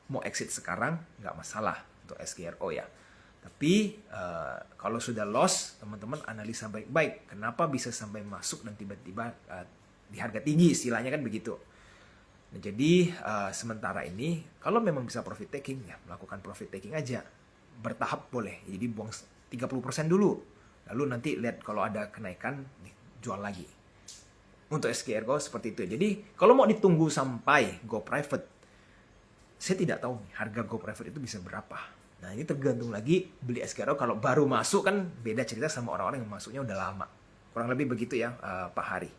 mau exit sekarang nggak masalah untuk SGRO ya. Tapi kalau sudah loss, teman-teman analisa baik-baik. Kenapa bisa sampai masuk dan tiba-tiba di harga tinggi, istilahnya kan begitu. Nah, jadi sementara ini, kalau memang bisa profit taking, ya melakukan profit taking aja. Bertahap boleh, jadi buang 30% dulu. Lalu nanti lihat kalau ada kenaikan, jual lagi. Untuk SGRO seperti itu. Jadi kalau mau ditunggu sampai go private, saya tidak tahu harga go private itu bisa berapa. Nah, ini tergantung lagi beli SGRO. Kalau baru masuk kan beda cerita sama orang-orang yang masuknya udah lama. Kurang lebih begitu ya Pak Hari.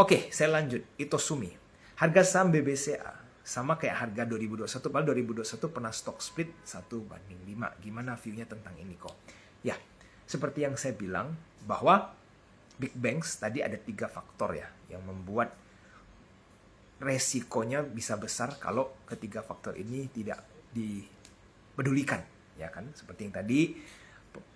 Oke, saya lanjut. Itosumi. Harga saham BBCA sama kayak harga 2021. Padahal 2021 pernah stock split 1:5. Gimana view-nya tentang ini kok? Ya, seperti yang saya bilang bahwa Big Banks tadi ada 3 faktor ya yang membuat resikonya bisa besar kalau ketiga faktor ini tidak dipedulikan, ya kan? Seperti yang tadi,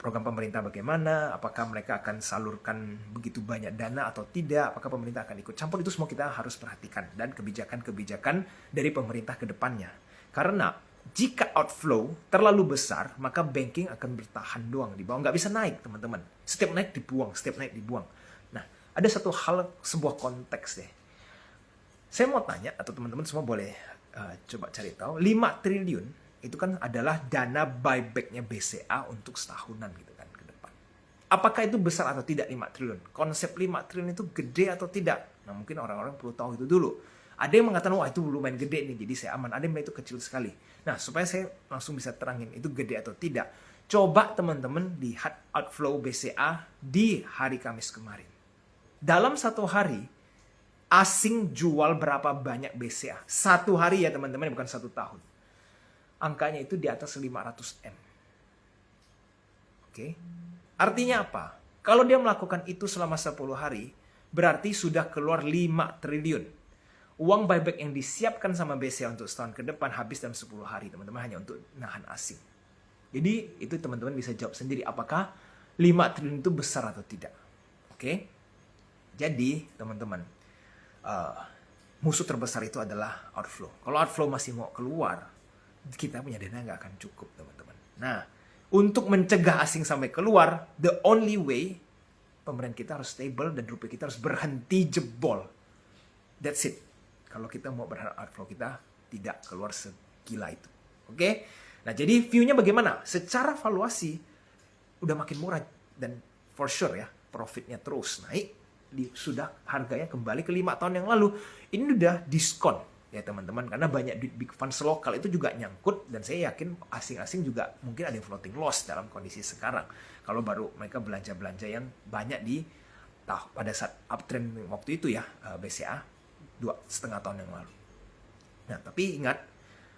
program pemerintah bagaimana, apakah mereka akan salurkan begitu banyak dana atau tidak, apakah pemerintah akan ikut campur, itu semua kita harus perhatikan, dan kebijakan-kebijakan dari pemerintah ke depannya. Karena jika outflow terlalu besar, maka banking akan bertahan doang di bawah, nggak bisa naik teman-teman. Setiap naik dibuang, setiap naik dibuang. Nah, ada satu hal, sebuah konteks deh. Saya mau tanya, atau teman-teman semua boleh coba cari tahu, 5 triliun itu kan adalah dana buyback-nya BCA untuk setahunan gitu kan ke depan. Apakah itu besar atau tidak 5 triliun? Konsep 5 triliun itu gede atau tidak? Nah, mungkin orang-orang perlu tahu itu dulu. Ada yang mengatakan, wah itu lumayan gede nih, jadi saya aman. Ada yang bilang itu kecil sekali. Nah, supaya saya langsung bisa terangin itu gede atau tidak, coba teman-teman lihat outflow BCA di hari Kamis kemarin. Dalam satu hari, asing jual berapa banyak BCA? Satu hari ya teman-teman, bukan 1 tahun. Angkanya itu di atas 500 M. Oke. Artinya apa? Kalau dia melakukan itu selama 10 hari, berarti sudah keluar 5 triliun. Uang buyback yang disiapkan sama BCA untuk setahun ke depan habis dalam 10 hari, teman-teman, hanya untuk nahan asing. Jadi, itu teman-teman bisa jawab sendiri, apakah 5 triliun itu besar atau tidak. Oke. Jadi, teman-teman, musuh terbesar itu adalah outflow. Kalau outflow masih mau keluar, kita punya dana nggak akan cukup, teman-teman. Nah, untuk mencegah asing sampai keluar, the only way, pemerintah kita harus stable dan rupiah kita harus berhenti jebol. That's it. Kalau kita mau berharap outflow kita tidak keluar segila itu. Oke? Nah, jadi view-nya bagaimana? Secara valuasi, udah makin murah. Dan for sure ya, profitnya terus naik. Sudah harganya kembali ke 5 tahun yang lalu. Ini udah diskon ya teman-teman. Karena banyak duit big funds lokal itu juga nyangkut. Dan saya yakin asing-asing juga mungkin ada yang floating loss dalam kondisi sekarang. Kalau baru mereka belanja-belanja yang banyak pada saat uptrend waktu itu ya, BCA 2,5 tahun yang lalu. Nah, tapi ingat,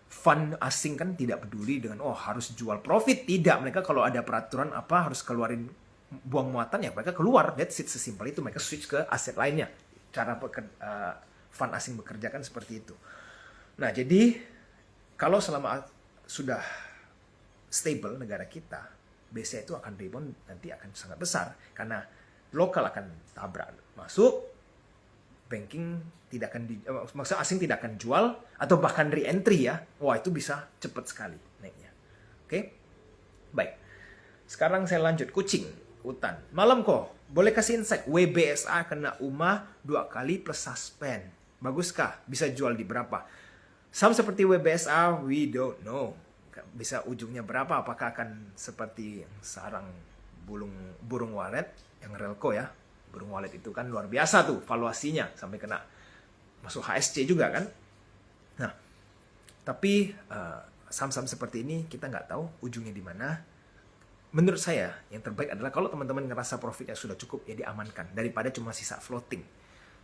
fund asing kan tidak peduli dengan harus jual profit. Tidak, mereka kalau ada peraturan apa harus keluarin buang muatan ya mereka keluar. That's it, sesimpel itu. Mereka switch ke aset lainnya. Cara fund asing bekerja kan seperti itu. Nah, jadi kalau selama sudah stable negara kita, BCA itu akan rebound nanti akan sangat besar. Karena lokal akan tabrak masuk, banking tidak akan maksudnya asing tidak akan jual atau bahkan re-entry ya. Wah, itu bisa cepat sekali naiknya. Oke? Baik. Sekarang saya lanjut kucing hutan. Malam kok. Boleh kasih insight WBSA kena UMA 2 kali plus suspend. Baguskah? Bisa jual di berapa? Saham seperti WBSA we don't know. Bisa ujungnya berapa? Apakah akan seperti sarang burung walet yang Relco ya? Burung walet itu kan luar biasa tuh valuasinya sampai kena masuk HSC juga kan. Nah, tapi saham-saham seperti ini kita nggak tahu ujungnya di mana. Menurut saya yang terbaik adalah kalau teman-teman ngerasa profitnya sudah cukup ya diamankan daripada cuma sisa floating.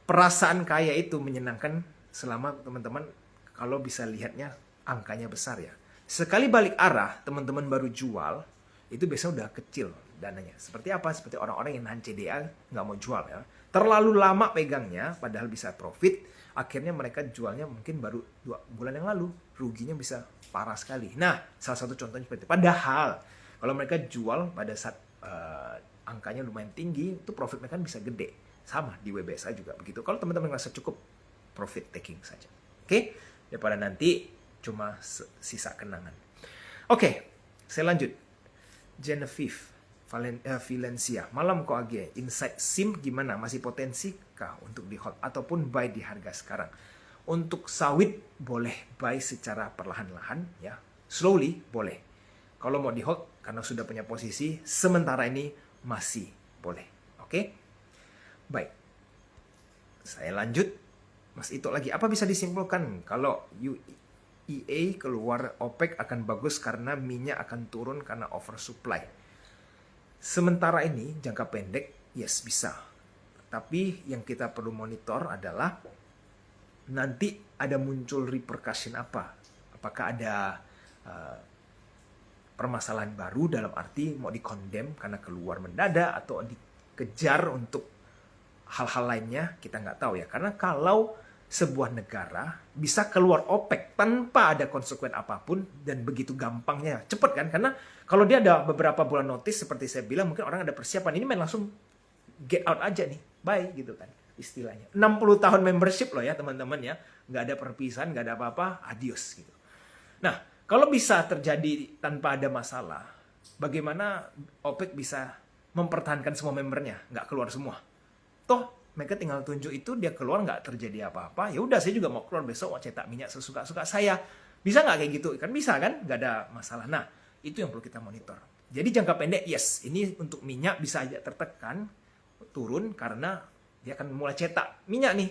Perasaan kaya itu menyenangkan selama teman-teman kalau bisa lihatnya angkanya besar ya. Sekali balik arah teman-teman baru jual itu biasanya udah kecil dananya. Seperti apa? Seperti orang-orang yang nahan CDA nggak mau jual ya. Terlalu lama pegangnya padahal bisa profit. Akhirnya mereka jualnya mungkin baru 2 bulan yang lalu. Ruginya bisa parah sekali. Nah, salah satu contohnya seperti itu. Padahal kalau mereka jual pada saat angkanya lumayan tinggi, itu profit mereka bisa gede. Sama di WBSA juga begitu. Kalau teman-teman merasa cukup, profit taking saja. Oke? Daripada nanti cuma sisa kenangan. Oke, saya lanjut. Genevieve Valencia. Malam kok AG. Insight SIM gimana? Masih potensi kah untuk di hold ataupun buy di harga sekarang? Untuk sawit boleh buy secara perlahan-lahan ya. Slowly boleh. Kalau mau di hold karena sudah punya posisi, sementara ini masih boleh. Oke? Baik. Saya lanjut. Mas Ito lagi. Apa bisa disimpulkan kalau EA keluar OPEC akan bagus karena minyak akan turun karena oversupply? Sementara ini, jangka pendek, yes bisa. Tapi yang kita perlu monitor adalah nanti ada muncul repercussion apa? Apakah ada permasalahan baru dalam arti mau di-condemn karena keluar mendadak atau dikejar untuk hal-hal lainnya, kita nggak tahu ya. Karena kalau sebuah negara bisa keluar OPEC tanpa ada konsekuen apapun dan begitu gampangnya, cepet kan? Karena kalau dia ada beberapa bulan notice seperti saya bilang, mungkin orang ada persiapan, ini main langsung get out aja nih, bye gitu kan istilahnya. 60 tahun membership loh ya teman-teman ya, nggak ada perpisahan, nggak ada apa-apa, adios gitu. Nah, kalau bisa terjadi tanpa ada masalah, bagaimana OPEC bisa mempertahankan semua membernya, nggak keluar semua? Toh mereka tinggal tunjuk itu, dia keluar nggak terjadi apa-apa. Ya udah, saya juga mau keluar besok, mau cetak minyak sesuka-suka saya. Bisa nggak kayak gitu? Kan bisa kan? Nggak ada masalah. Nah, itu yang perlu kita monitor. Jadi jangka pendek, yes, ini untuk minyak bisa aja tertekan, turun karena dia akan mulai cetak minyak nih,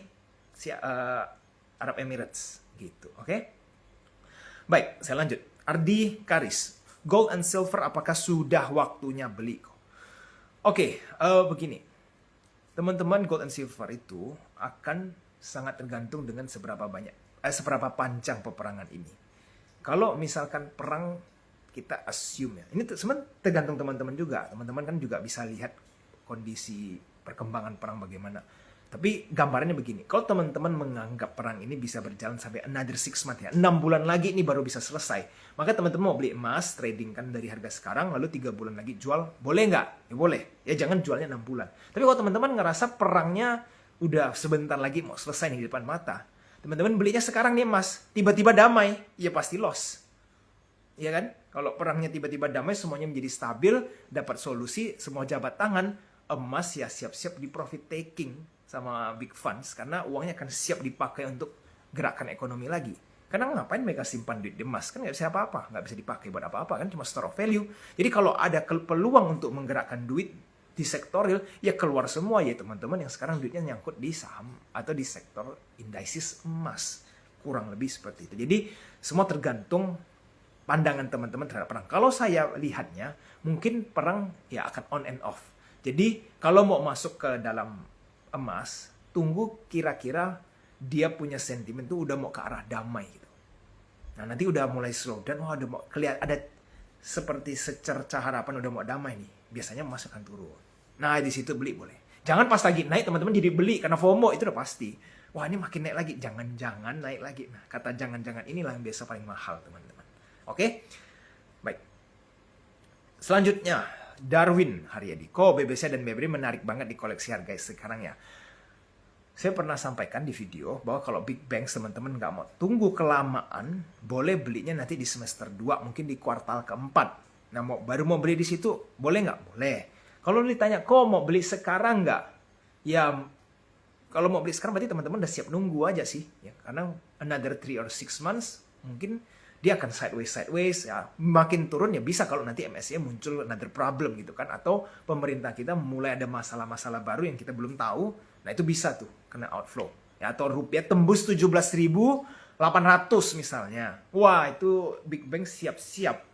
Arab Emirates gitu. Oke? Baik, saya lanjut. Ardi Karis, gold and silver apakah sudah waktunya beli? Oke, begini. Teman-teman, gold and silver itu akan sangat tergantung dengan seberapa panjang peperangan ini. Kalau misalkan perang, kita assume ya. Ini sebenarnya tergantung teman-teman juga. Teman-teman kan juga bisa lihat kondisi perkembangan perang bagaimana. Tapi gambarannya begini, kalau teman-teman menganggap perang ini bisa berjalan sampai another 6 months ya, 6 bulan lagi ini baru bisa selesai. Maka teman-teman mau beli emas, trading kan dari harga sekarang, lalu 3 bulan lagi jual, boleh nggak? Ya boleh, ya jangan jualnya 6 bulan. Tapi kalau teman-teman ngerasa perangnya udah sebentar lagi mau selesai nih di depan mata. Teman-teman belinya sekarang nih emas, tiba-tiba damai, ya pasti loss. Ya kan? Kalau perangnya tiba-tiba damai, semuanya menjadi stabil, dapat solusi, semua jabat tangan, emas ya siap-siap di profit taking sama big funds, karena uangnya akan siap dipakai untuk gerakan ekonomi lagi. Karena ngapain mereka simpan duit di emas? Kan nggak bisa apa-apa, nggak bisa dipakai buat apa-apa, kan cuma store of value. Jadi kalau ada peluang untuk menggerakkan duit di sektor real, ya keluar semua ya teman-teman yang sekarang duitnya nyangkut di saham atau di sektor indices emas. Kurang lebih seperti itu. Jadi semua tergantung pandangan teman-teman terhadap perang. Kalau saya lihatnya, mungkin perang ya akan on and off. Jadi kalau mau masuk ke dalam emas, tunggu kira-kira dia punya sentimen tuh udah mau ke arah damai gitu. Nah nanti udah mulai slow down, udah mau kelihatan ada seperti secerca harapan udah mau damai nih. Biasanya emas akan turun. Nah di situ beli boleh. Jangan pas lagi naik teman-teman jadi beli karena FOMO itu udah pasti. Wah ini makin naik lagi, jangan-jangan naik lagi. Nah kata jangan-jangan inilah yang biasa paling mahal teman-teman. Oke, baik. Selanjutnya Darwin Haryadi. Kok BBC dan BBRI menarik banget di koleksi harga sekarang ya. Saya pernah sampaikan di video bahwa kalau big banks teman-teman nggak mau tunggu kelamaan, boleh belinya nanti di semester 2, mungkin di kuartal keempat. Nah, baru mau beli di situ, boleh nggak? Boleh. Kalau ditanya, kok mau beli sekarang nggak? Ya, kalau mau beli sekarang berarti teman-teman udah siap nunggu aja sih. Ya, karena another 3 or 6 months, mungkin dia akan sideways, ya makin turun ya bisa kalau nanti MSCI muncul another problem gitu kan. Atau pemerintah kita mulai ada masalah-masalah baru yang kita belum tahu. Nah itu bisa tuh kena outflow. Ya, atau rupiah tembus 17.800 misalnya. Wah itu big bank siap-siap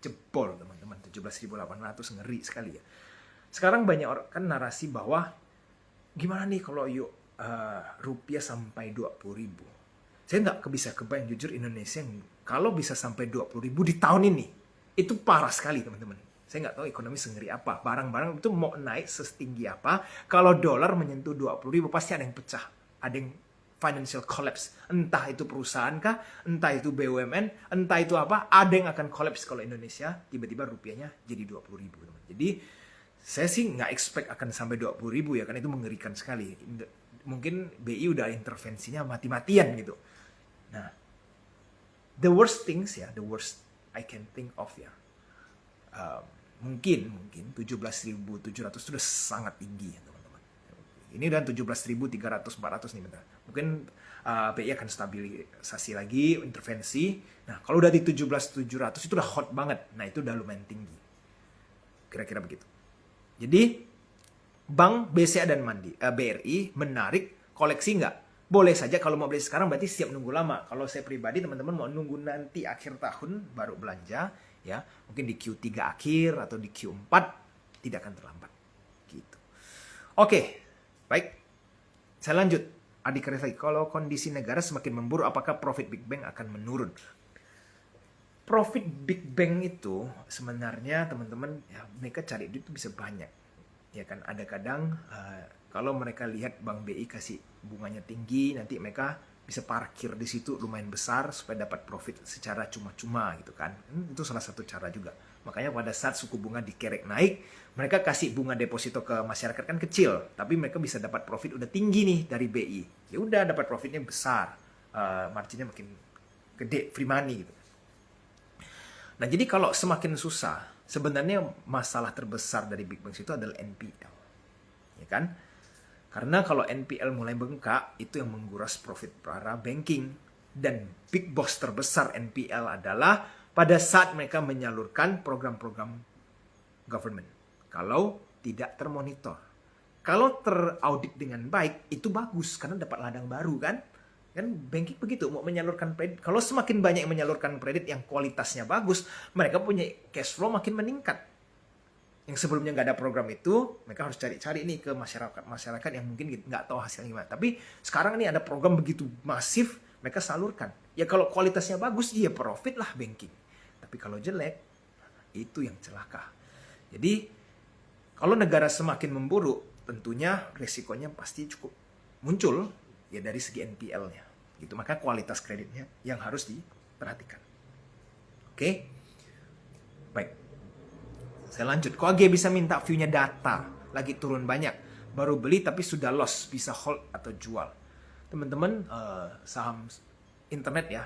jebol teman-teman. 17.800 ngeri sekali ya. Sekarang banyak orang kan narasi bahwa gimana nih kalau rupiah sampai 20.000. Saya nggak bisa kebayang jujur Indonesia yang kalau bisa sampai 20.000 di tahun ini. Itu parah sekali teman-teman. Saya nggak tahu ekonomi sengeri apa. Barang-barang itu mau naik setinggi apa. Kalau dolar menyentuh 20.000 pasti ada yang pecah. Ada yang financial collapse. Entah itu perusahaan kah, entah itu BUMN, entah itu apa. Ada yang akan collapse kalau Indonesia tiba-tiba rupiahnya jadi 20.000. Jadi saya sih nggak expect akan sampai 20.000 ya. Karena itu mengerikan sekali. Mungkin BI udah intervensinya mati-matian gitu. Nah, the worst things ya, the worst I can think of ya. Mungkin 17.700 itu sudah sangat tinggi ya teman-teman. Ini udah 17.300-400 nih bentar. Mungkin BI akan stabilisasi lagi, intervensi. Nah kalau udah di 17.700 itu udah hot banget. Nah itu udah lumayan tinggi. Kira-kira begitu. Jadi Bank BCA dan BRI menarik koleksi nggak? Boleh saja kalau mau beli sekarang berarti siap nunggu lama. Kalau saya pribadi teman-teman mau nunggu nanti akhir tahun baru belanja. Ya, mungkin di Q3 akhir atau di Q4 tidak akan terlambat. Gitu. Oke, baik. Saya lanjut. Adik lagi, kalau kondisi negara semakin memburuk, apakah profit Big Bang akan menurun? Profit Big Bang itu sebenarnya teman-teman, ya mereka cari duit itu bisa banyak. Ya kan, ada kadang kalau mereka lihat Bank BI kasih bunganya tinggi, nanti mereka bisa parkir di situ lumayan besar supaya dapat profit secara cuma-cuma gitu kan. Itu salah satu cara juga. Makanya pada saat suku bunga dikerek naik, mereka kasih bunga deposito ke masyarakat kan kecil, tapi mereka bisa dapat profit udah tinggi nih dari BI. Ya udah dapat profitnya besar, marginnya makin gede, free money gitu. Nah jadi kalau semakin susah, sebenarnya masalah terbesar dari Big Bank itu adalah NPL, ya kan? Karena kalau NPL mulai bengkak, itu yang menguras profit para banking. Dan big boss terbesar NPL adalah pada saat mereka menyalurkan program-program government. Kalau tidak termonitor. Kalau teraudit dengan baik, itu bagus. Karena dapat ladang baru kan. Kan banking begitu, mau menyalurkan kredit. Kalau semakin banyak yang menyalurkan kredit yang kualitasnya bagus, mereka punya cash flow makin meningkat. Yang sebelumnya nggak ada program itu, mereka harus cari-cari nih ke masyarakat yang mungkin nggak tahu hasilnya gimana. Tapi sekarang ini ada program begitu masif, mereka salurkan. Ya kalau kualitasnya bagus, iya profit lah banking. Tapi kalau jelek, itu yang celaka. Jadi kalau negara semakin memburuk, tentunya resikonya pasti cukup muncul ya dari segi NPL-nya. Gitu. Maka kualitas kreditnya yang harus diperhatikan. Oke? Baik. Saya lanjut. Kok AG bisa minta view-nya data? Lagi turun banyak. baru beli tapi sudah loss, bisa hold atau jual. Teman-teman, saham internet ya,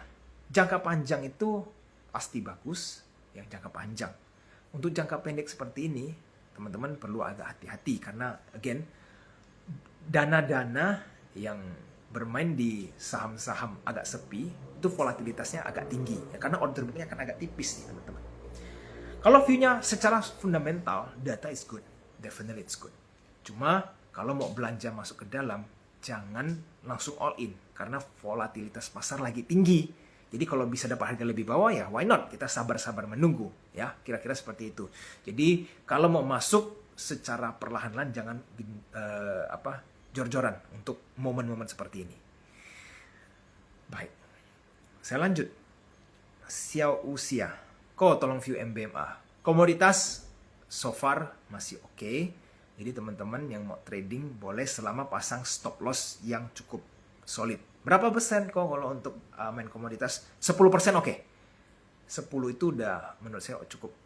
jangka panjang itu pasti bagus, yang jangka panjang. Untuk jangka pendek seperti ini, teman-teman perlu agak hati-hati karena again, dana-dana yang bermain di saham-saham agak sepi, itu volatilitasnya agak tinggi. Ya, karena order booknya akan agak tipis nih teman-teman. Kalau view-nya secara fundamental, data is good. Definitely it's good. Cuma kalau mau belanja masuk ke dalam, jangan langsung all in. Karena volatilitas pasar lagi tinggi. Jadi kalau bisa dapat harga lebih bawah ya why not? Kita sabar-sabar menunggu. Ya, kira-kira seperti itu. Jadi kalau mau masuk secara perlahan-lahan jangan jor-joran untuk momen-momen seperti ini. Baik. Saya lanjut. Xiao Uxia. Tolong view MBMA. Komoditas so far masih oke. Jadi teman-teman yang mau trading boleh selama pasang stop loss yang cukup solid. Berapa persen kalau untuk main komoditas? 10% oke. 10 itu udah menurut saya cukup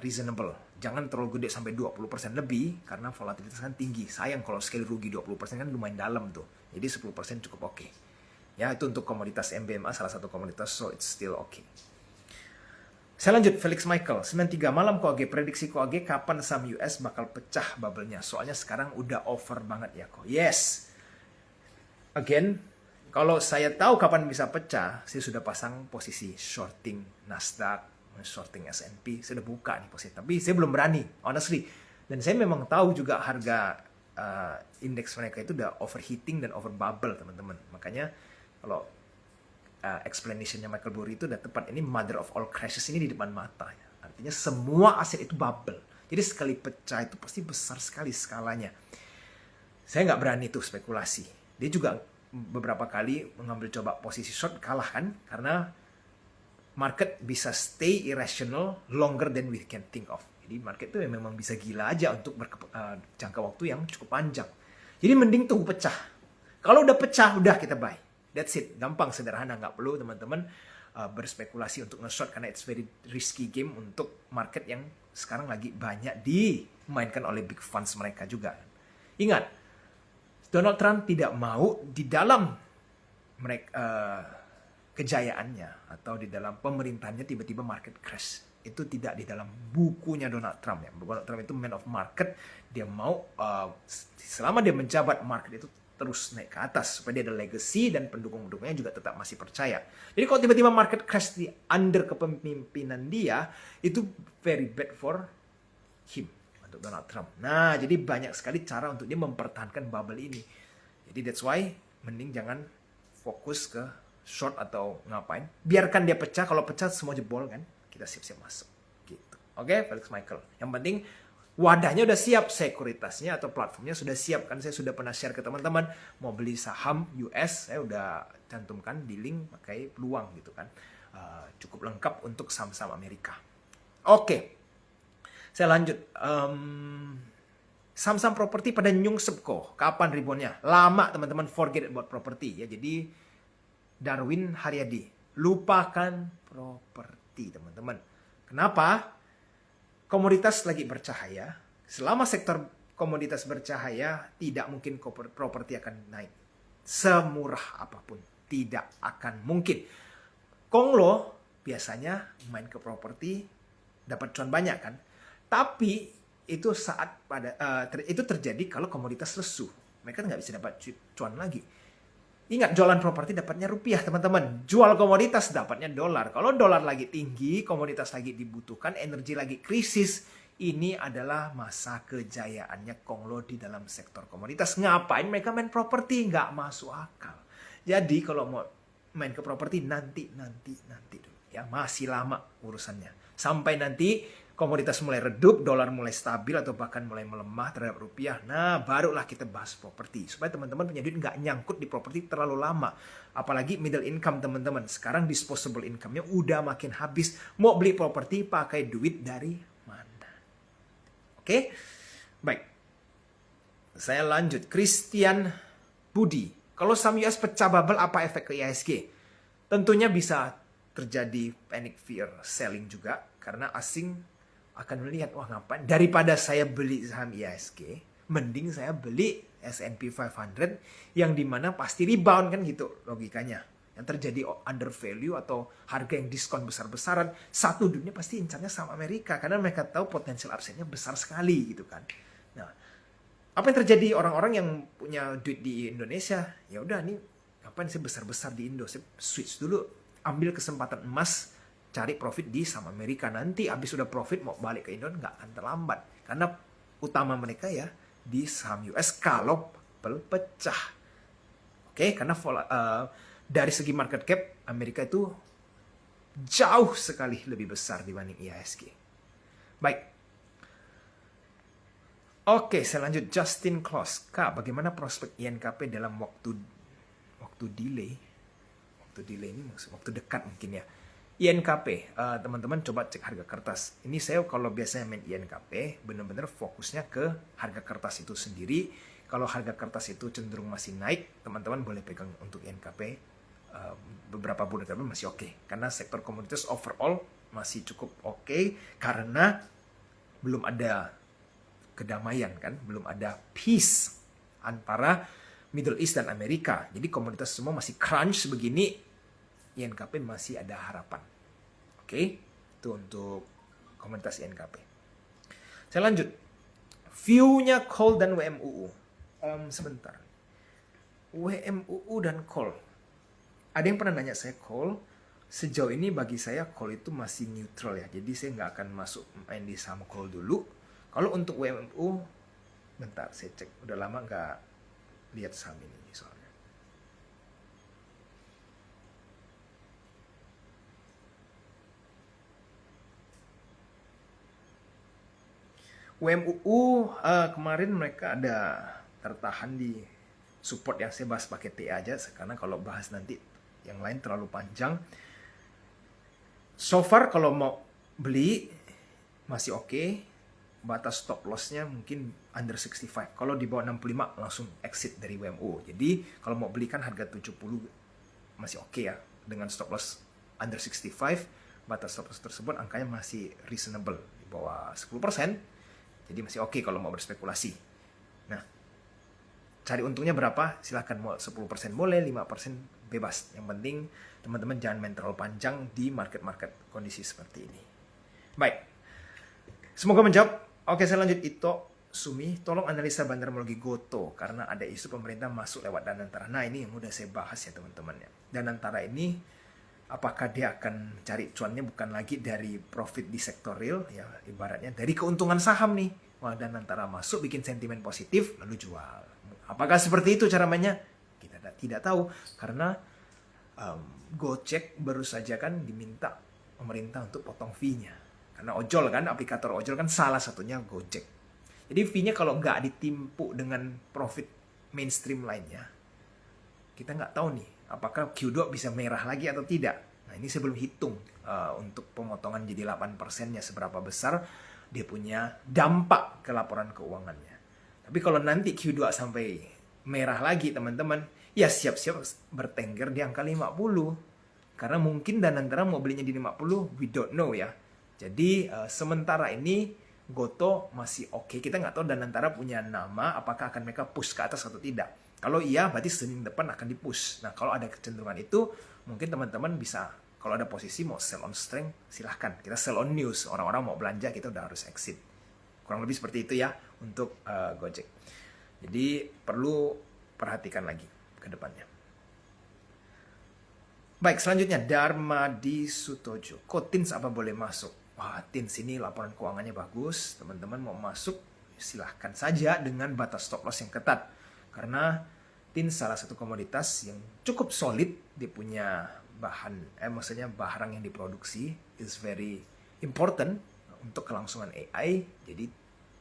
reasonable. Jangan terlalu gede sampai 20% lebih karena volatilitas kan tinggi. Sayang kalau sekali rugi 20% kan lumayan dalam tuh. Jadi 10% cukup oke. Ya, itu untuk komoditas MBMA salah satu komoditas, so it's still okay. Saya lanjut, Felix Michael, 93 malam KOAG, prediksi KOAG kapan saham US bakal pecah bubble-nya? Soalnya sekarang udah over banget ya kok. Yes. Again, kalau saya tahu kapan bisa pecah, saya sudah pasang posisi shorting Nasdaq, shorting S&P, saya udah buka nih posisi. Tapi saya belum berani, honestly. Dan saya memang tahu juga harga indeks mereka itu udah overheating dan over bubble, teman-teman. Makanya kalau explanationnya Michael Burry itu udah tepat. Ini mother of all crashes ini di depan mata. Ya. Artinya semua aset itu bubble. Jadi sekali pecah itu pasti besar sekali skalanya. Saya nggak berani tuh spekulasi. Dia juga beberapa kali mengambil coba posisi short kalah kan. Karena market bisa stay irrational longer than we can think of. Jadi market itu memang bisa gila aja untuk jangka waktu yang cukup panjang. Jadi mending tunggu pecah. Kalau udah pecah, udah kita buy. That's it. Gampang, sederhana. Nggak perlu teman-teman berspekulasi untuk nge-short karena it's very risky game untuk market yang sekarang lagi banyak dimainkan oleh big funds mereka juga. Ingat, Donald Trump tidak mau di dalam kejayaannya atau di dalam pemerintahannya tiba-tiba market crash. Itu tidak di dalam bukunya Donald Trump ya. Donald Trump itu man of market. Dia mau selama dia menjabat market itu terus naik ke atas supaya dia ada legacy dan pendukung-pendukungnya juga tetap masih percaya. Jadi kalau tiba-tiba market crash di under kepemimpinan dia, itu very bad for him, untuk Donald Trump. Nah, jadi banyak sekali cara untuk dia mempertahankan bubble ini. Jadi that's why mending jangan fokus ke short atau ngapain. Biarkan dia pecah, kalau pecah semua jebol kan, kita siap-siap masuk. Gitu. Oke, Felix Michael. Yang penting wadahnya udah siap, sekuritasnya atau platformnya sudah siap. Kan saya sudah pernah share ke teman-teman, mau beli saham US, saya udah cantumkan di link pakai peluang gitu kan. Cukup lengkap untuk saham-saham Amerika. Oke, saya lanjut. Saham-saham properti pada nyungsep kok. Kapan reboundnya? Lama teman-teman, forget about properti ya. Jadi Darwin Haryadi, lupakan properti teman-teman. Kenapa? Komoditas lagi bercahaya. Selama sektor komoditas bercahaya, tidak mungkin properti akan naik. Semurah apapun, tidak akan mungkin. Konglo biasanya main ke properti dapat cuan banyak kan. Tapi itu itu terjadi kalau komoditas lesu. Mereka nggak bisa dapat cuan lagi. Ingat, jualan properti dapatnya rupiah, teman-teman. Jual komoditas dapatnya dolar. Kalau dolar lagi tinggi, komoditas lagi dibutuhkan, energi lagi krisis, ini adalah masa kejayaannya Konglo di dalam sektor komoditas. Ngapain mereka main properti? Nggak masuk akal. Jadi kalau mau main ke properti, nanti dulu. Ya, masih lama urusannya. Sampai nanti komoditas mulai redup, dolar mulai stabil atau bahkan mulai melemah terhadap rupiah. Nah, barulah kita bahas properti. Supaya teman-teman punya duit nggak nyangkut di properti terlalu lama. Apalagi middle income teman-teman. Sekarang disposable income-nya udah makin habis. Mau beli properti pakai duit dari mana? Oke? Baik. Saya lanjut. Christian Budi. Kalau saham US pecah bubble, apa efek ke IHSG? Tentunya bisa terjadi panic fear selling juga. Karena asing akan melihat, wah ngapain, daripada saya beli saham IHSG, mending saya beli S&P 500 yang dimana pasti rebound kan gitu logikanya. Yang terjadi under value atau harga yang diskon besar-besaran, satu dunia pasti incarnya sama Amerika karena mereka tahu potensial upside-nya besar sekali gitu kan. Nah, apa yang terjadi orang-orang yang punya duit di Indonesia? Ya udah nih, ngapain sih besar-besar di Indo? Saya switch dulu, ambil kesempatan emas, cari profit di saham Amerika. Nanti habis sudah profit mau balik ke Indo nggak akan terlambat karena utama mereka ya di saham US kalau pecah. Oke, karena dari segi market cap Amerika itu jauh sekali lebih besar dibanding IHSG. Baik. Oke, saya lanjut. Justin Kloss. Kak, bagaimana prospek INKP dalam waktu delay? Waktu delay ini maksud waktu dekat mungkin ya. INKP, teman-teman coba cek harga kertas. Ini saya kalau biasanya main INKP, benar-benar fokusnya ke harga kertas itu sendiri. Kalau harga kertas itu cenderung masih naik, teman-teman boleh pegang untuk INKP. Beberapa bulan ke depan masih oke. Karena sektor komoditas overall masih cukup oke. Karena belum ada kedamaian kan. Belum ada peace antara Middle East dan Amerika. Jadi komoditas semua masih crunch begini. INKP masih ada harapan. Oke, itu untuk komoditas INKP. Saya lanjut. View-nya call dan WMUU. Sebentar. WMUU dan call. Ada yang pernah nanya saya call. Sejauh ini bagi saya call itu masih neutral ya. Jadi saya nggak akan masuk main di saham call dulu. Kalau untuk WMUU, bentar saya cek. Udah lama nggak lihat saham ini soalnya. WMUU kemarin mereka ada tertahan di support yang saya bahas pakai T aja. Karena kalau bahas nanti yang lain terlalu panjang. So far kalau mau beli masih oke. Batas stop loss-nya mungkin under 65. Kalau di bawah 65 langsung exit dari WMU. Jadi kalau mau beli kan harga 70 masih oke ya. Dengan stop loss under 65. Batas stop loss tersebut angkanya masih reasonable. Di bawah 10%. Jadi masih oke kalau mau berspekulasi. Nah, cari untungnya berapa? Silahkan mau 10% boleh, 5% bebas. Yang penting teman-teman jangan main terlalu panjang di market-market kondisi seperti ini. Baik. Semoga menjawab. Oke, saya lanjut. Ito Sumi, tolong analisa bandarmologi Goto karena ada isu pemerintah masuk lewat Danantara. Nah, ini yang udah saya bahas ya teman-teman ya. Danantara ini apakah dia akan cari cuannya bukan lagi dari profit di sektor real ya, ibaratnya dari keuntungan saham nih. Wah, Danantara masuk bikin sentimen positif lalu jual. Apakah seperti itu cara mainnya? Kita tidak tahu karena Gojek baru saja kan diminta pemerintah untuk potong fee-nya. Karena ojol kan, aplikator ojol kan salah satunya Gojek. Jadi fee-nya kalau nggak ditimpu dengan profit mainstream lainnya, kita nggak tahu nih apakah Q2 bisa merah lagi atau tidak. Nah, ini saya belum hitung untuk pemotongan jadi 8%-nya seberapa besar dia punya dampak ke laporan keuangannya. Tapi kalau nanti Q2 sampai merah lagi teman-teman, ya siap-siap bertengger di angka 50. Karena mungkin Danantara mau belinya di 50, we don't know ya. Jadi sementara ini Goto masih oke. Kita nggak tahu Danantara punya nama, apakah akan mereka push ke atas atau tidak. Kalau iya, berarti Senin depan akan di-push. Nah, kalau ada kecenderungan itu, mungkin teman-teman bisa, kalau ada posisi mau sell on strength, silahkan. Kita sell on news. Orang-orang mau belanja, kita udah harus exit. Kurang lebih seperti itu ya untuk Gojek. Jadi perlu perhatikan lagi ke depannya. Baik, selanjutnya Dharma di Sutojo. Kok Tins apa boleh masuk? Wah, Tins ini laporan keuangannya bagus. Teman-teman mau masuk, silahkan saja dengan batas stop loss yang ketat. Karena Tins salah satu komoditas yang cukup solid. Dia punya maksudnya barang yang diproduksi is very important untuk kelangsungan AI. Jadi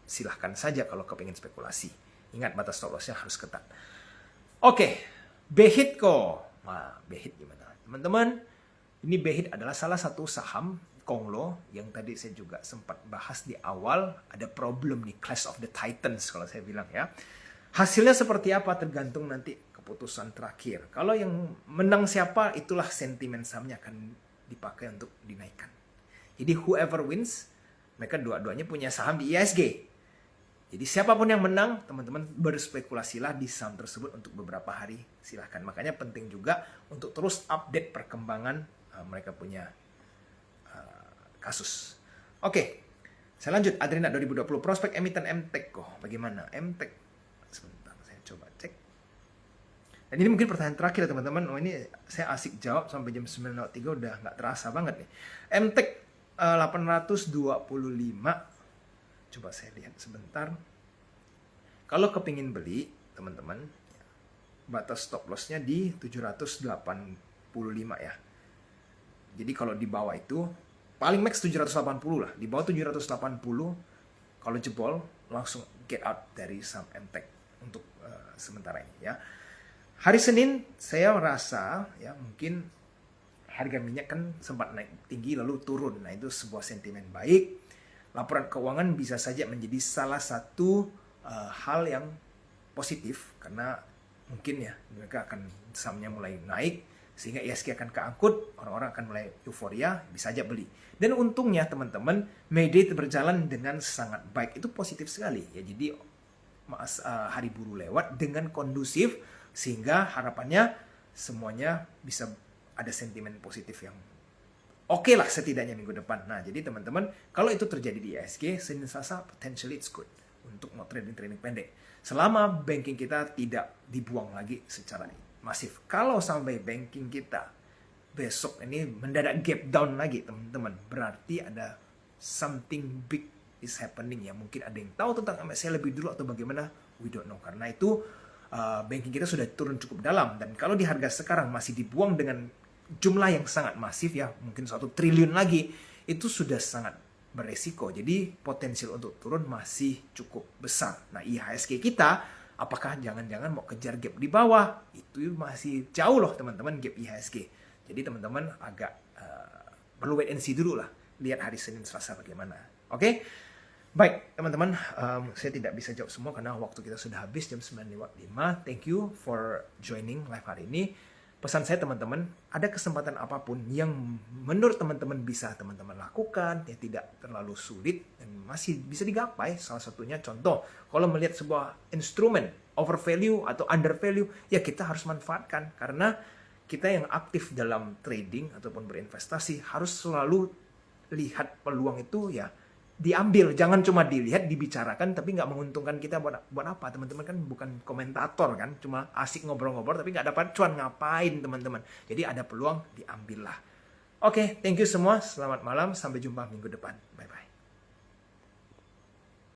silahkan saja kalau kepingin spekulasi. Ingat batas stop loss-nya harus ketat. Oke, Behitco. Nah, Behit gimana? Teman-teman, ini Behit adalah salah satu saham Konglo yang tadi saya juga sempat bahas di awal. Ada problem nih, Clash of the Titans kalau saya bilang ya. Hasilnya seperti apa tergantung nanti keputusan terakhir. Kalau yang menang siapa, itulah sentimen sahamnya akan dipakai untuk dinaikkan. Jadi whoever wins, mereka dua-duanya punya saham di IHSG. Jadi siapapun yang menang, teman-teman berspekulasilah di saham tersebut untuk beberapa hari, silahkan. Makanya penting juga untuk terus update perkembangan mereka punya kasus. Oke, saya lanjut. Adrena 2020 prospek emiten MTEK kok. Bagaimana MTEK? Sebentar, saya coba cek. Dan ini mungkin pertanyaan terakhir ya teman-teman. Oh, ini saya asik jawab sampai jam 9.03 udah nggak terasa banget nih. MTEK 825. Coba saya lihat sebentar. Kalau kepingin beli, teman-teman, batas stop lossnya di 785 ya. Jadi kalau di bawah itu, paling max 780 lah. Di bawah 780, kalau jebol, langsung get out dari saham MTEK untuk sementara ini ya. Hari Senin, saya rasa ya mungkin harga minyak kan sempat naik tinggi lalu turun. Nah itu sebuah sentimen baik. Laporan keuangan bisa saja menjadi salah satu hal yang positif karena mungkin ya mereka akan sahamnya mulai naik sehingga IHSG akan keangkut, orang-orang akan mulai euforia, bisa aja beli. Dan untungnya teman-teman, May Day berjalan dengan sangat baik, itu positif sekali ya. Jadi hari buruh lewat dengan kondusif sehingga harapannya semuanya bisa ada sentimen positif yang oke lah setidaknya minggu depan. Nah, jadi teman-teman, kalau itu terjadi di IHSG, Senin Selasa, potentially it's good untuk mau trading pendek. Selama banking kita tidak dibuang lagi secara masif. Kalau sampai banking kita besok ini mendadak gap down lagi, teman-teman, berarti ada something big is happening ya. Mungkin ada yang tahu tentang MSCI lebih dulu atau bagaimana, we don't know. Karena itu banking kita sudah turun cukup dalam. Dan kalau di harga sekarang masih dibuang dengan jumlah yang sangat masif ya, mungkin 1 triliun lagi, itu sudah sangat beresiko. Jadi potensial untuk turun masih cukup besar. Nah IHSG kita, apakah jangan-jangan mau kejar gap di bawah? Itu masih jauh loh teman-teman gap IHSG. Jadi teman-teman agak perlu wait and see dulu lah. Lihat hari Senin Selasa bagaimana. Oke? Baik teman-teman, saya tidak bisa jawab semua karena waktu kita sudah habis jam 9.05. Thank you for joining live hari ini. Pesan saya teman-teman, ada kesempatan apapun yang menurut teman-teman bisa teman-teman lakukan, ya tidak terlalu sulit dan masih bisa digapai. Salah satunya contoh, kalau melihat sebuah instrumen overvalue atau undervalue, ya kita harus manfaatkan. Karena kita yang aktif dalam trading ataupun berinvestasi harus selalu lihat peluang itu ya diambil, jangan cuma dilihat, dibicarakan, tapi nggak menguntungkan kita buat apa, teman-teman kan bukan komentator kan, cuma asik ngobrol-ngobrol, tapi nggak dapat cuan, ngapain teman-teman. Jadi ada peluang, diambillah. Oke, thank you semua, selamat malam, sampai jumpa minggu depan, bye-bye.